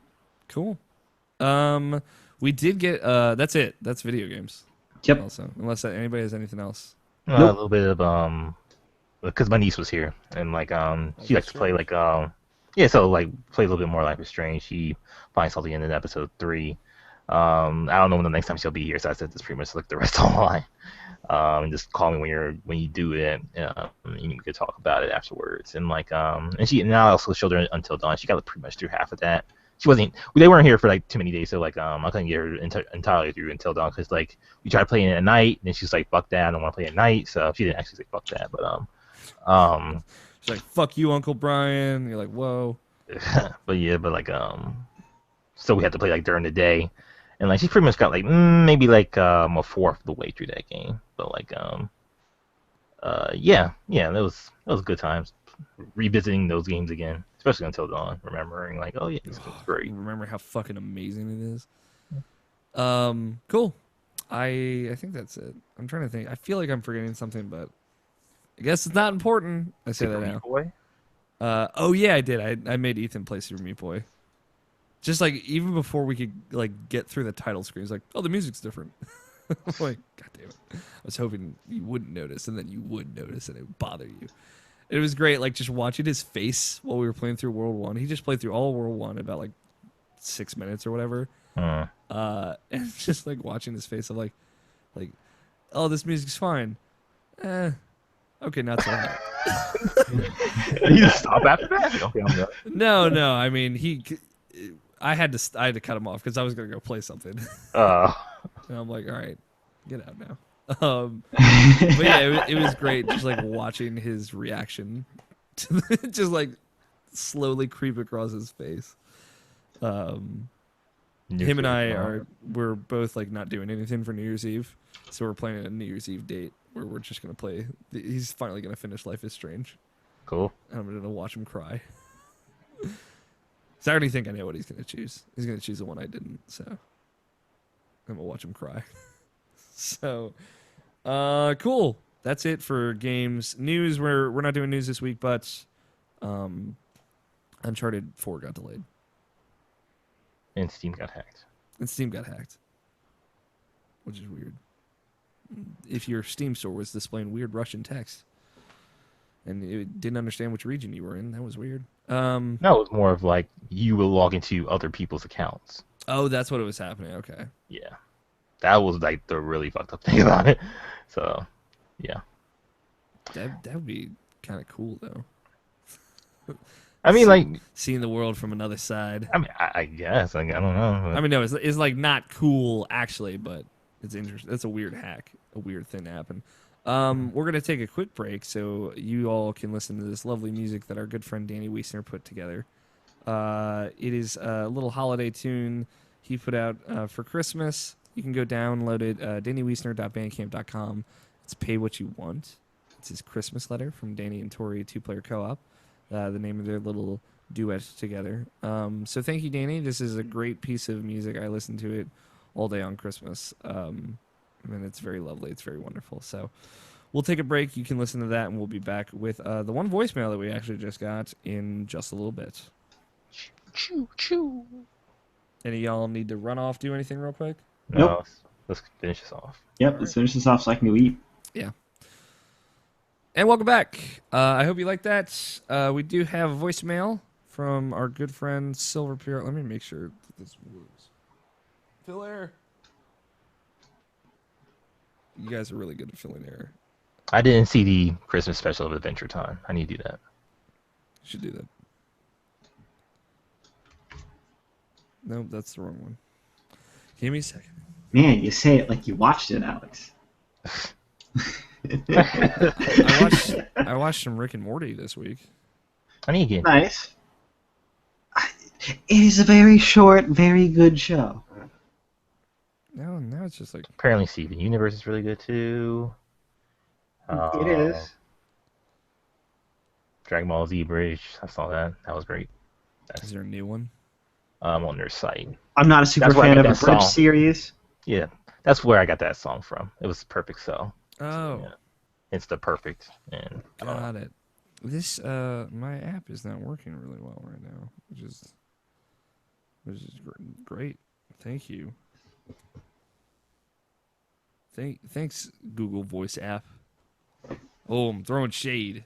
Cool. We did get that's it. That's video games. Yep. Also, unless anybody has anything else. A little bit of because my niece was here, and like she likes to play like so like play a little bit more Life is Strange. She finds something in episode 3. I don't know when the next time she'll be here, so I said just pretty much like the rest online. And just call me when you do it, and you could talk about it afterwards. And like and I also showed her Until Dawn. She got pretty much through half of that. They weren't here for like too many days, so like I couldn't get her entirely through Until Dawn because like we tried playing it at night, and then she's like, "Fuck that, I don't want to play at night." So she didn't actually say "fuck that," but she's like, "Fuck you, Uncle Brian." And you're like, "Whoa." but like so we had to play like during the day, and like she pretty much got like maybe like a fourth of the way through that game. But like that was good times revisiting those games again, especially Until Dawn, remembering like, oh yeah, this game's great. Remember how fucking amazing it is. Cool. I think that's it. I'm trying to think. I feel like I'm forgetting something, but I guess it's not important. I say that now. Boy? Oh yeah, I did. I made Ethan play Super Meat Boy. Just like even before we could like get through the title screen, it's like, oh, the music's different. I'm like, God damn it! I was hoping you wouldn't notice, and then you would notice, and it would bother you. It was great, like just watching his face while we were playing through World 1. He just played through all World 1 in about like 6 minutes or whatever. And just like watching his face of like, oh, this music's fine. Okay, not so hot. You just stop after that? Okay, I'm done. No. I mean, I had to cut him off because I was gonna go play something. And I'm like, all right, get out now. But yeah, it was great just like watching his reaction to just like slowly creep across his face. Him and we're both like not doing anything for New Year's Eve, so we're planning a New Year's Eve date where we're just gonna play. He's finally gonna finish Life is Strange. Cool. And I'm gonna watch him cry. So I already think I know what he's gonna choose. He's gonna choose the one I didn't. So I'm gonna watch him cry. So, cool. That's it for games. News, we're not doing news this week, but Uncharted 4 got delayed. And Steam got hacked. Which is weird. If your Steam store was displaying weird Russian text and it didn't understand which region you were in, that was weird. No, it was more of like you will log into other people's accounts. Oh, that's what it was happening. Okay. Yeah. That was like the really fucked up thing about it. So, yeah. That would be kind of cool though. I mean, like, Seeing the world from another side. I mean, I guess, like, I don't know. I mean, no, it's like not cool actually, but it's interesting. That's a weird hack, a weird thing to happen. We're gonna take a quick break so you all can listen to this lovely music that our good friend Danny Wiesner put together. It is a little holiday tune he put out for Christmas. You can go download it, DannyWiesner.bandcamp.com. It's Pay What You Want. It's his Christmas letter from Danny and Tori, two-player co-op. The name of their little duet together. So thank you, Danny. This is a great piece of music. I listen to it all day on Christmas. And it's very lovely. It's very wonderful. So we'll take a break. You can listen to that, and we'll be back with the one voicemail that we actually just got in just a little bit. Choo, choo. Any of y'all need to run off, do anything real quick? No, Nope. let's finish this off. Yep, let's finish this off so I can go eat. Yeah. And welcome back. I hope you like that. We do have a voicemail from our good friend Silver Pierre. Let me make sure that this works. Fill air. You guys are really good at filling air. I didn't see the Christmas special of Adventure Time. I need to do that. You should do that. Nope, that's the wrong one. Give me a second. Man, you say it like you watched it, Alex. I watched some Rick and Morty this week. I need to get. Nice. It is a very short, very good show. Now it's just like Apparently, Steven Universe is really good too. It is. Dragon Ball Z Bridge. I saw that. That was great. is there a new one? On their site. I'm not a super That's where I fan of got a that Bridge song. series. Yeah, that's where I got that song from. It was Perfect Cell. Oh, Yeah. It's the perfect. And got it. This my app is not working really well right now, which is great. Thank you. Thanks Google Voice app. Oh, I'm throwing shade.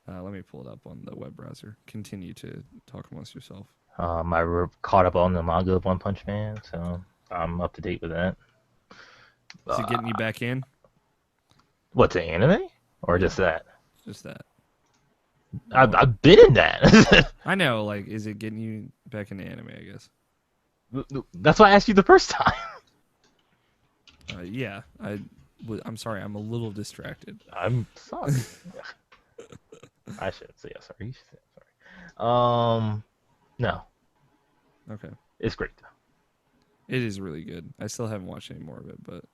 Let me pull it up on the web browser. Continue to talk amongst yourself. I caught up on the manga of One Punch Man, so I'm up to date with that. Is it getting you back in? What's the anime? Or just that? Just that. I've been in that. I know, like, is it getting you back into anime, I guess? That's why I asked you the first time. Yeah, I'm sorry, I'm a little distracted. I'm sorry. I shouldn't say sorry. You should say sorry. No. Okay. It's great though. It is really good. I still haven't watched any more of it, but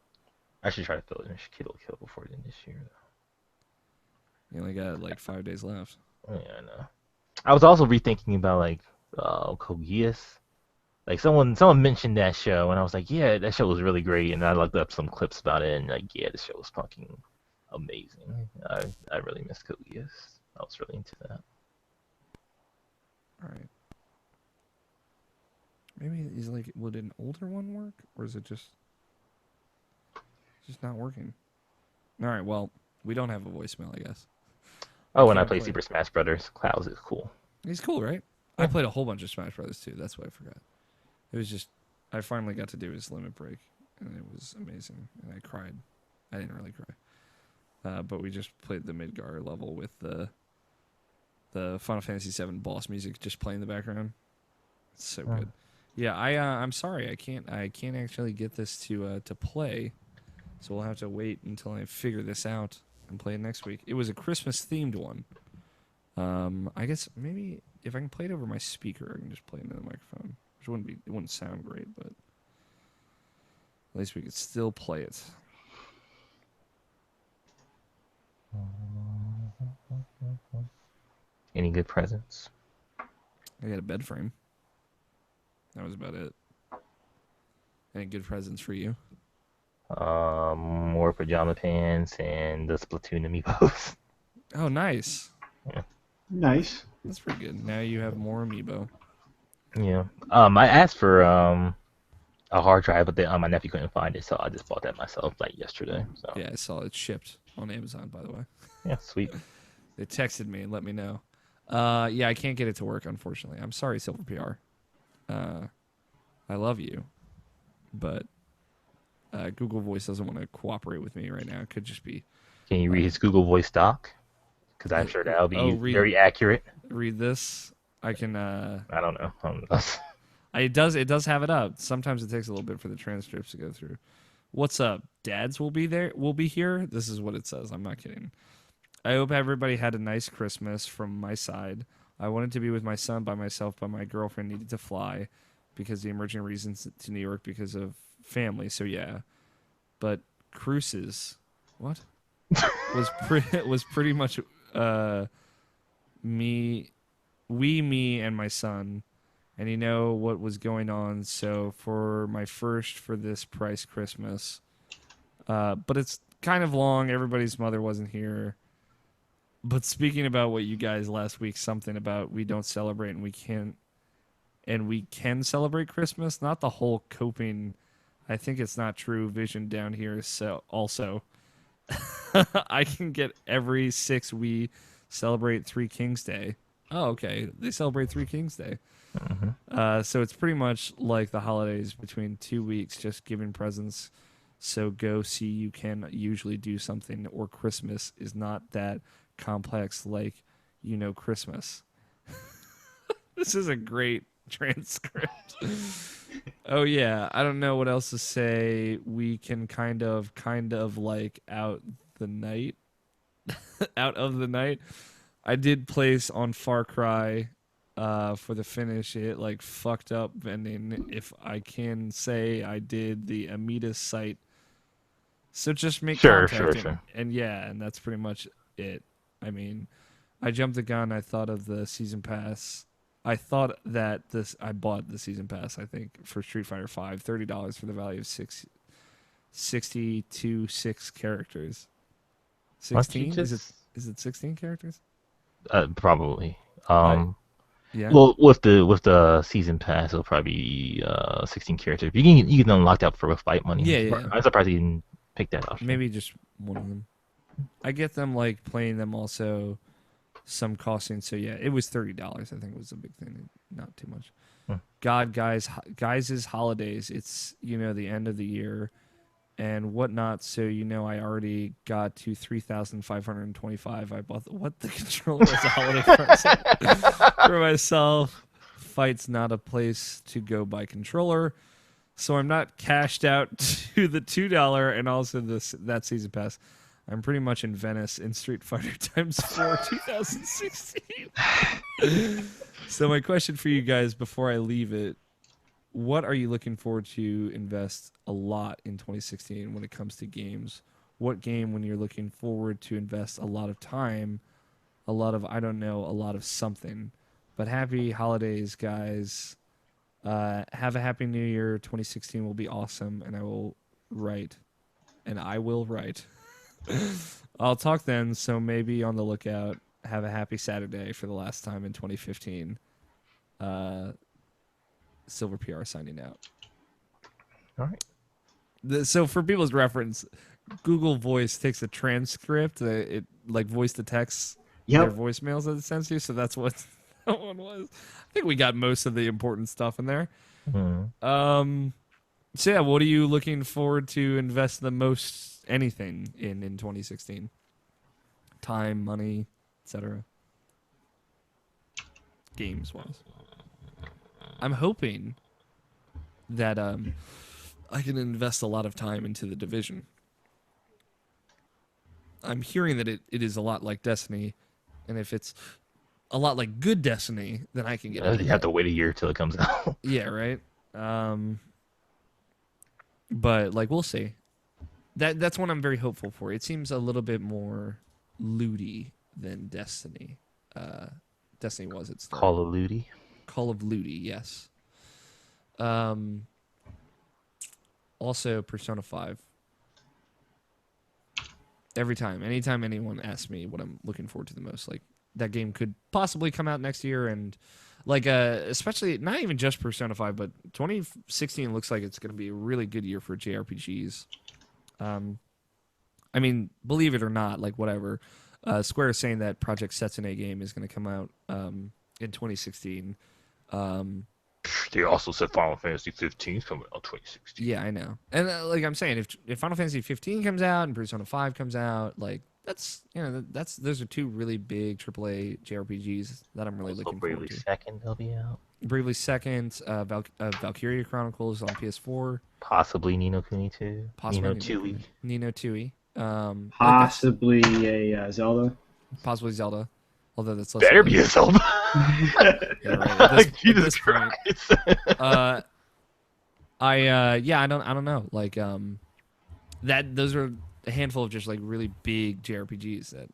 I should try to fill it in Kill before the end of this year though. you only got like 5 days left. Yeah, I know. I was also rethinking about like Code Geass. Like someone mentioned that show, and I was like, yeah, that show was really great. And I looked up some clips about it, and like, yeah, the show was fucking amazing. I really missed Code Geass. I was really into that. All right. Maybe is like, would an older one work, or is it just not working? All right. Well, we don't have a voicemail, I guess. Oh, and I can't play play Super Smash Brothers. Clouds is cool. He's cool, right? I played a whole bunch of Smash Brothers too. That's why I forgot. It was just I finally got to do his limit break, and it was amazing. And I cried. I didn't really cry, but we just played the Midgar level with the Final Fantasy VII boss music just playing in the background. It's so good. Yeah, I'm sorry, I can't actually get this to play, so we'll have to wait until I figure this out and play it next week. It was a Christmas themed one. I guess maybe if I can play it over my speaker, I can just play it into the microphone. Which it wouldn't sound great, but at least we could still play it. Any good presents? I got a bed frame. That was about it. Any good presents for you? More pajama pants and the Splatoon amiibos. Oh, nice. Nice. That's pretty good. Now you have more amiibo. Yeah. I asked for a hard drive, but then my nephew couldn't find it, so I just bought that myself like yesterday. So Yeah, I saw it shipped on Amazon, by the way. yeah, sweet. They texted me and let me know. Yeah, I can't get it to work, unfortunately. I'm sorry, Silver PR. I love you, but Google Voice doesn't want to cooperate with me right now. It could just be. Can you read his Google Voice doc? Because I'm sure that'll be Read very accurate. this. I can. I don't know. It does have it up. Sometimes it takes a little bit for the transcripts to go through. What's up? Dads will be there. Will be here. This is what it says. I'm not kidding. I hope everybody had a nice Christmas from my side. I wanted to be with my son by myself, but my girlfriend needed to fly because the emerging reasons to New York because of family. So yeah, but cruises, what was pretty much me, me and my son, and you know what was going on. So for my first for this price Christmas, but it's kind of long. Everybody's mother wasn't here. But speaking about what you guys last week, something about we don't celebrate and we can celebrate Christmas. Not the whole coping. I think it's not true. Vision down here. So also, I can get every 6 we celebrate Three Kings Day. Oh, okay. They celebrate Three Kings Day. So it's pretty much like the holidays between 2 weeks, just giving presents. So go see you can usually do something, or Christmas is not that complex like Christmas. This is a great transcript. Oh yeah, I don't know what else to say. We can kind of like out the night. Out of the night. I did place on Far Cry for the finish. It like fucked up vending, if I can say. I did the Amitas site. So just make contact. Sure. And yeah, and that's pretty much it. I mean, I jumped the gun. I thought of the season pass. I thought that I bought the season pass, I think, for Street Fighter V, $30 for the value of 6 characters. 16? Is it 16 characters? Probably. Yeah. Well, with the season pass, it'll probably be 16 characters. You can unlock that for fight money. Yeah. I'm surprised you didn't pick that option. Maybe just one of them. I get them like playing them also, some costing. So yeah, it was $30. I think it was a big thing, not too much. God, guys' holidays. It's the end of the year and whatnot. So I already got to 3,525. I bought the controller as a holiday present for myself. Fight's not a place to go buy controller, so I'm not cashed out to the $2 and also that season pass. I'm pretty much in Venice in Street Fighter x4 2016. So my question for you guys before I leave it, what are you looking forward to invest a lot in 2016 when it comes to games? What game when you're looking forward to invest a lot of time, a lot of something? But happy holidays, guys. Have a happy new year. 2016 will be awesome, and I will write. I'll talk then, so maybe on the lookout. Have a happy Saturday for the last time in 2015. Silver PR signing out. All right. So for people's reference, Google Voice takes a transcript, it like voice to text their voicemails that it sends you. So that's what that one was. I think we got most of the important stuff in there. So yeah, what are you looking forward to invest the most anything in 2016? Time, money, etc. Games wise. I'm hoping that I can invest a lot of time into the Division. I'm hearing that it is a lot like Destiny, and if it's a lot like good Destiny, then I can get it. You have to wait a year till it comes out. Yeah, right. But like we'll see. That's one I'm very hopeful for. It seems a little bit more looty than Destiny. Destiny was its start. Call of Duty. Call of Duty, yes. Also, Persona 5. Anytime anyone asks me what I'm looking forward to the most, like that game could possibly come out next year, and like especially not even just Persona 5, but 2016 looks like it's going to be a really good year for JRPGs. I mean, believe it or not, like whatever. Square is saying that Project Setsune game is going to come out in 2016. They also said Final Fantasy 15 is coming out 2016. Yeah, I know. And like I'm saying, if Final Fantasy 15 comes out and Persona 5 comes out, like that's those are two really big AAA JRPGs that I'm really Also, looking forward Bravely to. Second they'll be out. Bravely Second, Valkyria Chronicles on PS4, Possibly Nino Kuni 2. possibly Nino 2. Nino Tui. Like that's Possibly a Zelda. possibly Zelda, although that's less Better likely. be a Zelda. You're right. At Like, at Jesus this point, Christ. I don't know. Like that those are a handful of just like really big JRPGs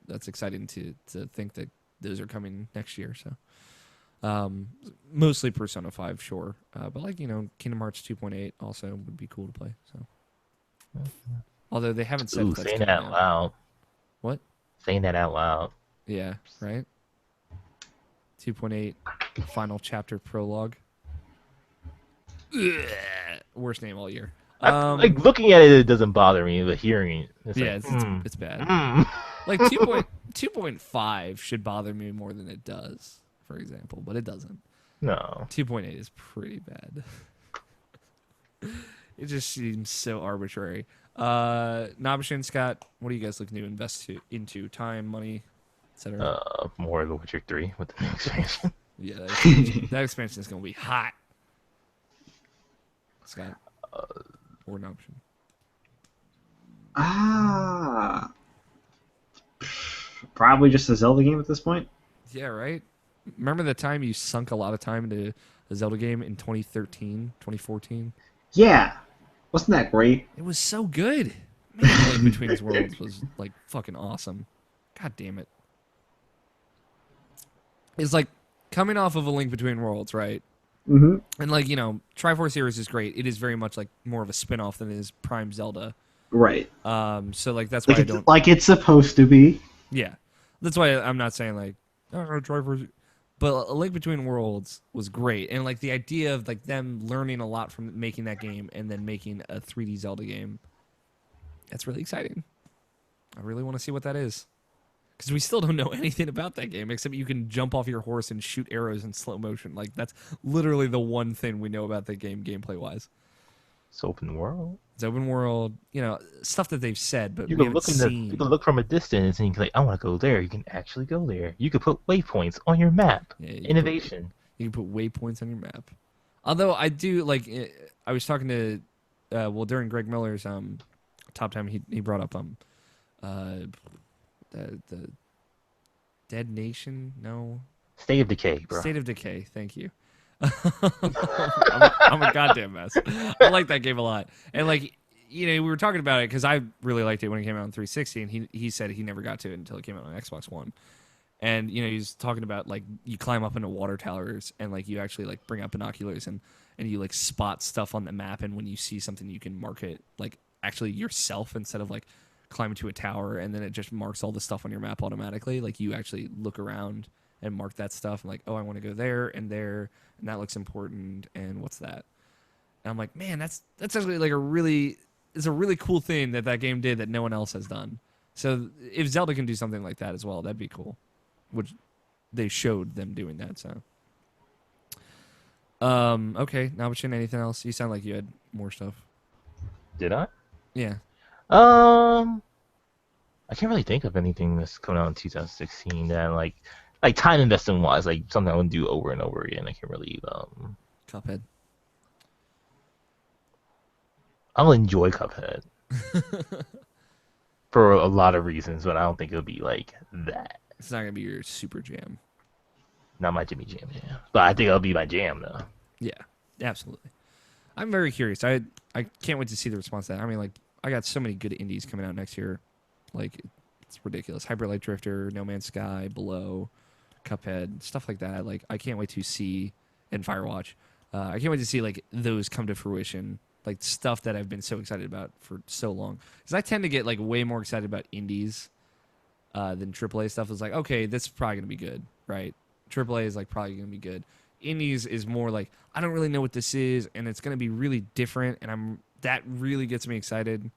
that's exciting to think that those are coming next year. So mostly Persona 5, sure. But like, Kingdom Hearts 2.8 also would be cool to play. So although they haven't said Ooh, if that's saying coming that out out. loud. What? Saying that out loud. Yeah, right? 2.8 final chapter prologue. Ugh, worst name all year. Like, looking at it, it doesn't bother me, but hearing it, it's Yeah, like, it's bad. mm. Like 2.5 should bother me more than it does, for example, but it doesn't. No. 2.8 is pretty bad. It just seems so arbitrary. Nabashin, Scott, what are you guys looking to invest into? Time, money, etc. More of The Witcher 3 with the new expansion. Yeah, that expansion is going to be hot. Scott, or Nabashin. Probably just a Zelda game at this point. Yeah, right? Remember the time you sunk a lot of time into a Zelda game in 2013, 2014? Yeah, wasn't that great? It was so good. Man, Link Between His Worlds was like fucking awesome. God damn it. It's like coming off of A Link Between Worlds, right? Mm-hmm. And like, Triforce Heroes is great. It is very much like more of a spin-off than it is Prime Zelda. Right. So like that's why I don't Like it's supposed to be. Yeah. That's why I'm not saying like, oh, Triforce, but A Link Between Worlds was great. And like the idea of like them learning a lot from making that game and then making a 3D Zelda game, that's really exciting. I really want to see what that is. Because we still don't know anything about that game except you can jump off your horse and shoot arrows in slow motion. Like that's literally the one thing we know about that game gameplay wise. It's open world. It's open world, stuff that they've said, but You we can haven't seen. you can look from a distance and you can like, I want to go there. You can actually go there. You can put waypoints on your map. Yeah, Innovation. You can put waypoints on your map. Although I do like, I was talking to, during Greg Miller's top time, he brought up the Dead Nation. No, State of Decay, bro. State of Decay. Thank you. I'm a goddamn mess. I like that game a lot, and like we were talking about it because I really liked it when it came out on 360, and he said he never got to it until it came out on Xbox One. And he's talking about like you climb up into water towers and like you actually like bring up binoculars and you like spot stuff on the map, and when you see something you can mark it like actually yourself instead of like climbing to a tower and then it just marks all the stuff on your map automatically. Like you actually look around and mark that stuff and like, oh, I want to go there and that looks important, and what's that? And I'm like, man, that's actually like it's a really cool thing that game did that no one else has done. So if Zelda can do something like that as well, that'd be cool. Which they showed them doing that, so. Okay, Nabashin, anything else? You sound like you had more stuff. Did I? Yeah. I can't really think of anything that's coming out in 2016 that like time investment wise, like something I would do over and over again. I can't really Cuphead. I'll enjoy Cuphead for a lot of reasons, but I don't think it'll be like that. It's not gonna be your super jam. Not my Jimmy Jam jam, but I think it'll be my jam though. Yeah, absolutely. I'm very curious. I can't wait to see the response to that. I mean, like, I got so many good indies coming out next year. Like, it's ridiculous. Hyper Light Drifter, No Man's Sky, Below, Cuphead, stuff like that. Like, I can't wait to see, and Firewatch. I can't wait to see, like, those come to fruition. Like, stuff that I've been so excited about for so long. Because I tend to get, like, way more excited about indies than AAA stuff. It's like, okay, this is probably going to be good, right? AAA is, like, probably going to be good. Indies is more like, I don't really know what this is, and it's going to be really different, and that really gets me excited.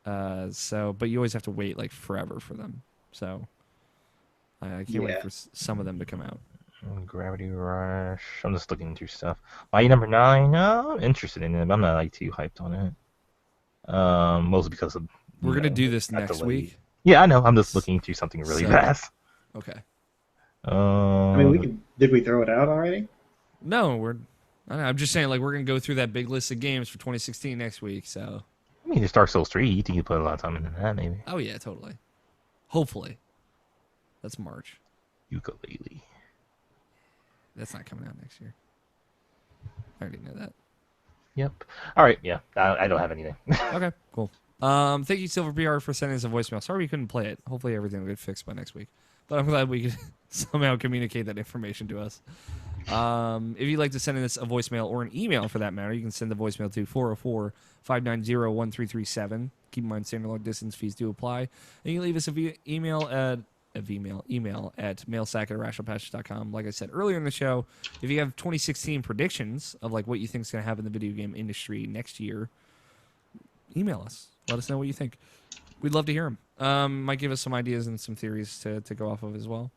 But you always have to wait, like, forever for them. So I can't wait for some of them to come out. Gravity Rush. I'm just looking through stuff. Mighty Number 9. I'm interested in it, but I'm not like too hyped on it. Mostly because of We're gonna do it this got next delayed. week. Yeah, I know. I'm just looking through something really So- fast. Okay. I mean, did we throw it out already? No, I'm just saying, like, we're gonna go through that big list of games for 2016 next week. So. I mean, there's Dark Souls 3. You think you put a lot of time into that, maybe? Oh yeah, totally. Hopefully. That's March. Ukulele. That's not coming out next year. I already know that. Yep. All right. Yeah. I don't have anything. Okay, cool. Thank you, Silver PR, for sending us a voicemail. Sorry we couldn't play it. Hopefully everything will get fixed by next week. But I'm glad we could somehow communicate that information to us. If you'd like to send us a voicemail or an email for that matter, you can send the voicemail to 404-590-1337. Keep in mind, standard long distance fees do apply. And you can leave us email at mailsack@irrationalpassions.com. Like I said earlier in the show, if you have 2016 predictions of like what you think is going to happen in the video game industry next year, email us. Let us know what you think. We'd love to hear them. Might give us some ideas and some theories to go off of as well.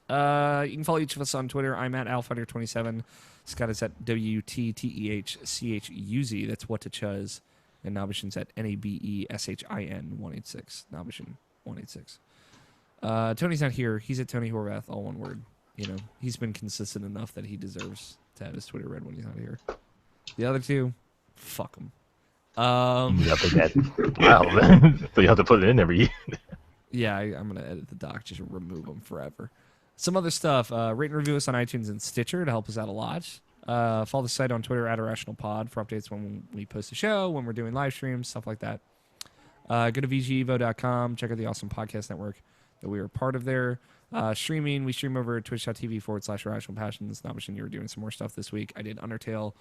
You can follow each of us on Twitter. I'm at Alfighter27. Scott is at WTTEHCHUZ. That's what to chuz. And Nabishin's at NABESHIN 186. Nabishin 186. Tony's not here. He's at Tony Horvath, all one word. You know, he's been consistent enough that he deserves to have his Twitter read when he's not here. The other two, fuck them. You have to get. Wow. So you have to put it in every year. Yeah, I'm going to edit the doc, just remove them forever. Some other stuff, rate and review us on iTunes and Stitcher to help us out a lot. Follow the site on Twitter at IrrationalPod for updates when we post a show, when we're doing live streams, stuff like that. Go to VGEvo.com. Check out the awesome podcast network that we are part of there. Streaming, we stream over at twitch.tv/IrrationalPassions. Nabishin, you were doing some more stuff this week. I did Undertale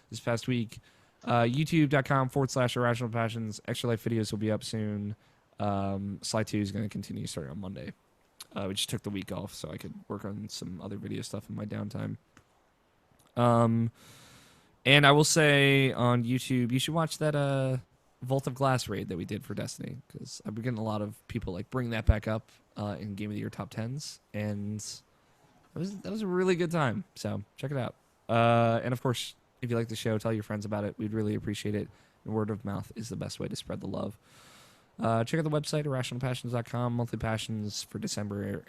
this past week. YouTube.com/IrrationalPassions. Extra life videos will be up soon. Sly 2 is going to continue starting on Monday. We just took the week off so I could work on some other video stuff in my downtime. And I will say on YouTube, you should watch that Vault of Glass raid that we did for Destiny, because I've been getting a lot of people like bring that back up in Game of the Year top 10s, and that was a really good time. So check it out. And of course, if you like the show, tell your friends about it. We'd really appreciate it. And word of mouth is the best way to spread the love. Check out the website, IrrationalPassions.com. Monthly passions for December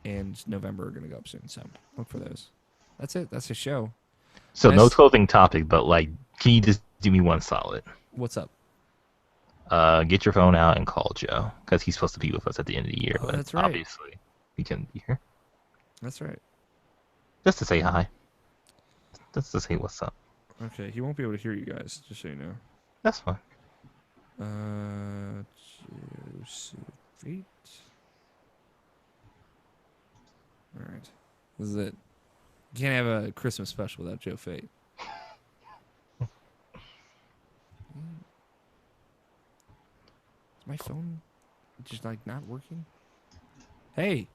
and November are going to go up soon, so look for those. That's it. That's the show. So no clothing topic, but like, can you just do me one solid? What's up? Get your phone out and call Joe, because he's supposed to be with us at the end of the year. Oh, but that's right. Obviously, he couldn't be here. That's right. Just to say hi. Just to say what's up. Okay, he won't be able to hear you guys, just so you know. That's fine. Josephine. All right. This is it. You can't have a Christmas special without Joe Fate. Is my phone just like not working? Hey.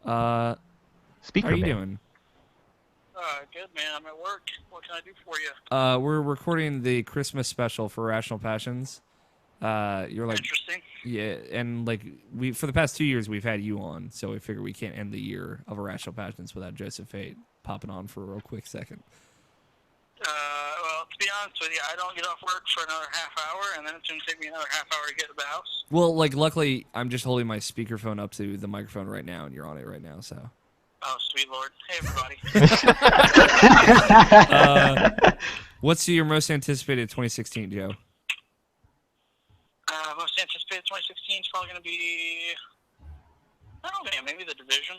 Speaker How are you man. doing? Good, man. I'm at work. What can I do for you? We're recording the Christmas special for Rational Passions. You're like, Interesting. yeah, and like we for the past 2 years we've had you on, so we figure we can't end the year of Irrational Passions without Joseph Fate popping on for a real quick second. Well, to be honest with you, I don't get off work for another half hour, and then it's going to take me another half hour to get to the house. Well, like luckily I'm just holding my speakerphone up to the microphone right now, and you're on it right now, so. Oh, sweet Lord. Hey, everybody. What's your most anticipated 2016, Joe? Most anticipated 2016 is probably going to be, I don't know, man, maybe The Division.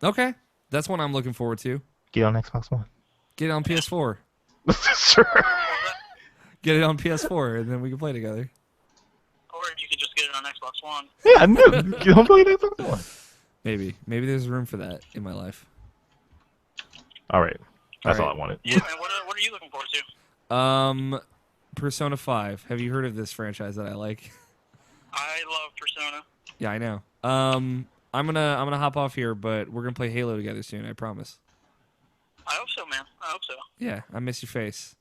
Okay, that's one I'm looking forward to. Get on Xbox One. Get it on PS4. Sure. Get it on PS4, and then we can play together. Or you could just get it on Xbox One. Yeah, no, you don't play Xbox One. Maybe there's room for that in my life. All right, that's All all right. I wanted. Yeah, man, what are you looking forward to? Persona 5. Have you heard of this franchise that I like? I love Persona. Yeah, I know. I'm gonna hop off here, but we're gonna play Halo together soon. I promise. I hope so, man. I hope so. Yeah, I miss your face.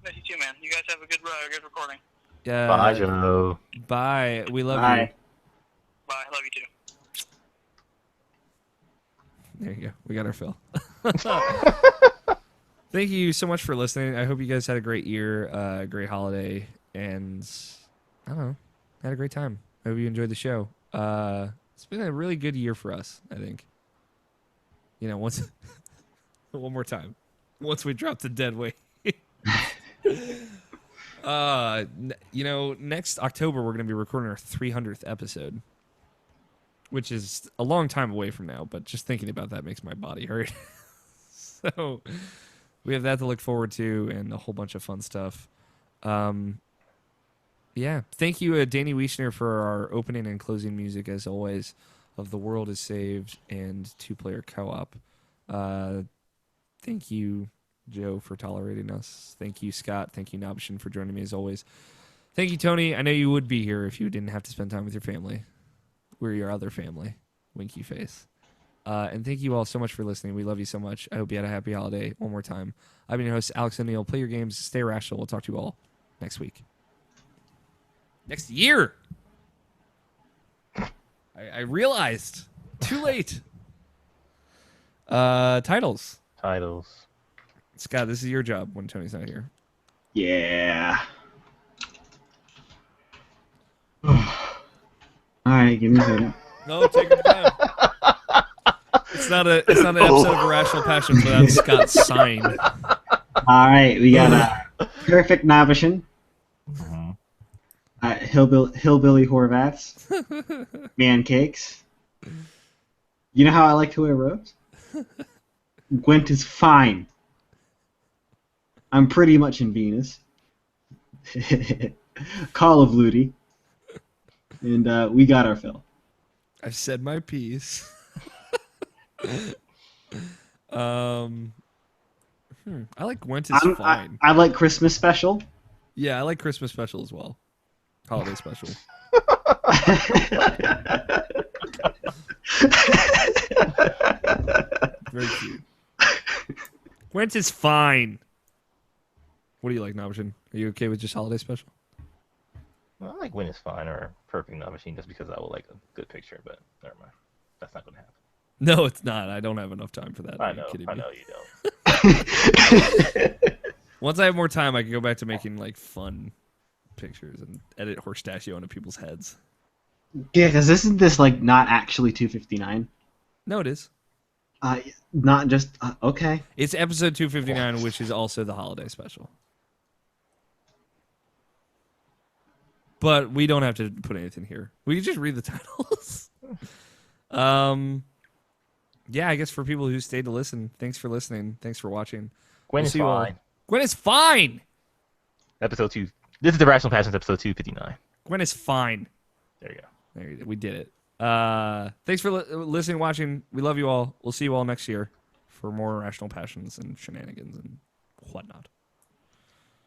Miss you too, man. You guys have a good recording. Yeah. Bye, Joe. Bye. We love Bye. you. Bye. I love you too. There you go. We got our fill. Thank you so much for listening. I hope you guys had a great year, a great holiday, and I don't know, had a great time. I hope you enjoyed the show. It's been a really good year for us, I think. You know, once one more time, once we drop the dead weight. You know, next October we're going to be recording our 300th episode, which is a long time away from now. But just thinking about that makes my body hurt. So we have that to look forward to, and a whole bunch of fun stuff. Yeah, thank you, Danny Wiesner, for our opening and closing music, as always, of "The World Is Saved" and two-player co-op. Thank you, Joe, for tolerating us. Thank you, Scott. Thank you, Nobshin, for joining me as always. Thank you, Tony. I know you would be here if you didn't have to spend time with your family. We're your other family. Winky face. And thank you all so much for listening. We love you so much. I hope you had a happy holiday one more time. I've been your host, Alex O'Neill. Play your games. Stay rational. We'll talk to you all next week. Next year. I realized. Too late. Titles. Scott, this is your job when Tony's not here. Yeah. All right, give me a second. No, take your time. It's not an episode of Irrational Passions without Scott's sign. All right, we got a perfect Navashin. Hillbilly Horvats. Man cakes. You know how I like to wear robes? Gwent is fine. I'm pretty much in Venus. Call of Duty. And we got our fill. I've said my piece. I like Gwent is fine. I like Christmas special. Yeah, I like Christmas special as well. Holiday special. Very cute. Gwent is fine. What do you like, Nobshin? Are you okay with just holiday special? Well, I like Win is Fine or Perfect Not Machine just because I would like a good picture, but never mind. That's not going to happen. No, it's not. I don't have enough time for that. I know you don't. Once I have more time, I can go back to making like fun pictures and edit Horstachio onto people's heads. Yeah, because isn't this like not actually 259? No, it is. Not just okay. It's episode 259, which is also the holiday special. But we don't have to put anything here. We can just read the titles. Yeah, I guess for people who stayed to listen, thanks for listening. Thanks for watching. Gwen is fine. Gwen is fine. Episode 2. This is the Rational Passions episode 259. Gwen is fine. There you go. There you go. We did it. Thanks for listening, watching. We love you all. We'll see you all next year for more Rational Passions and shenanigans and whatnot.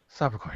Stop recording.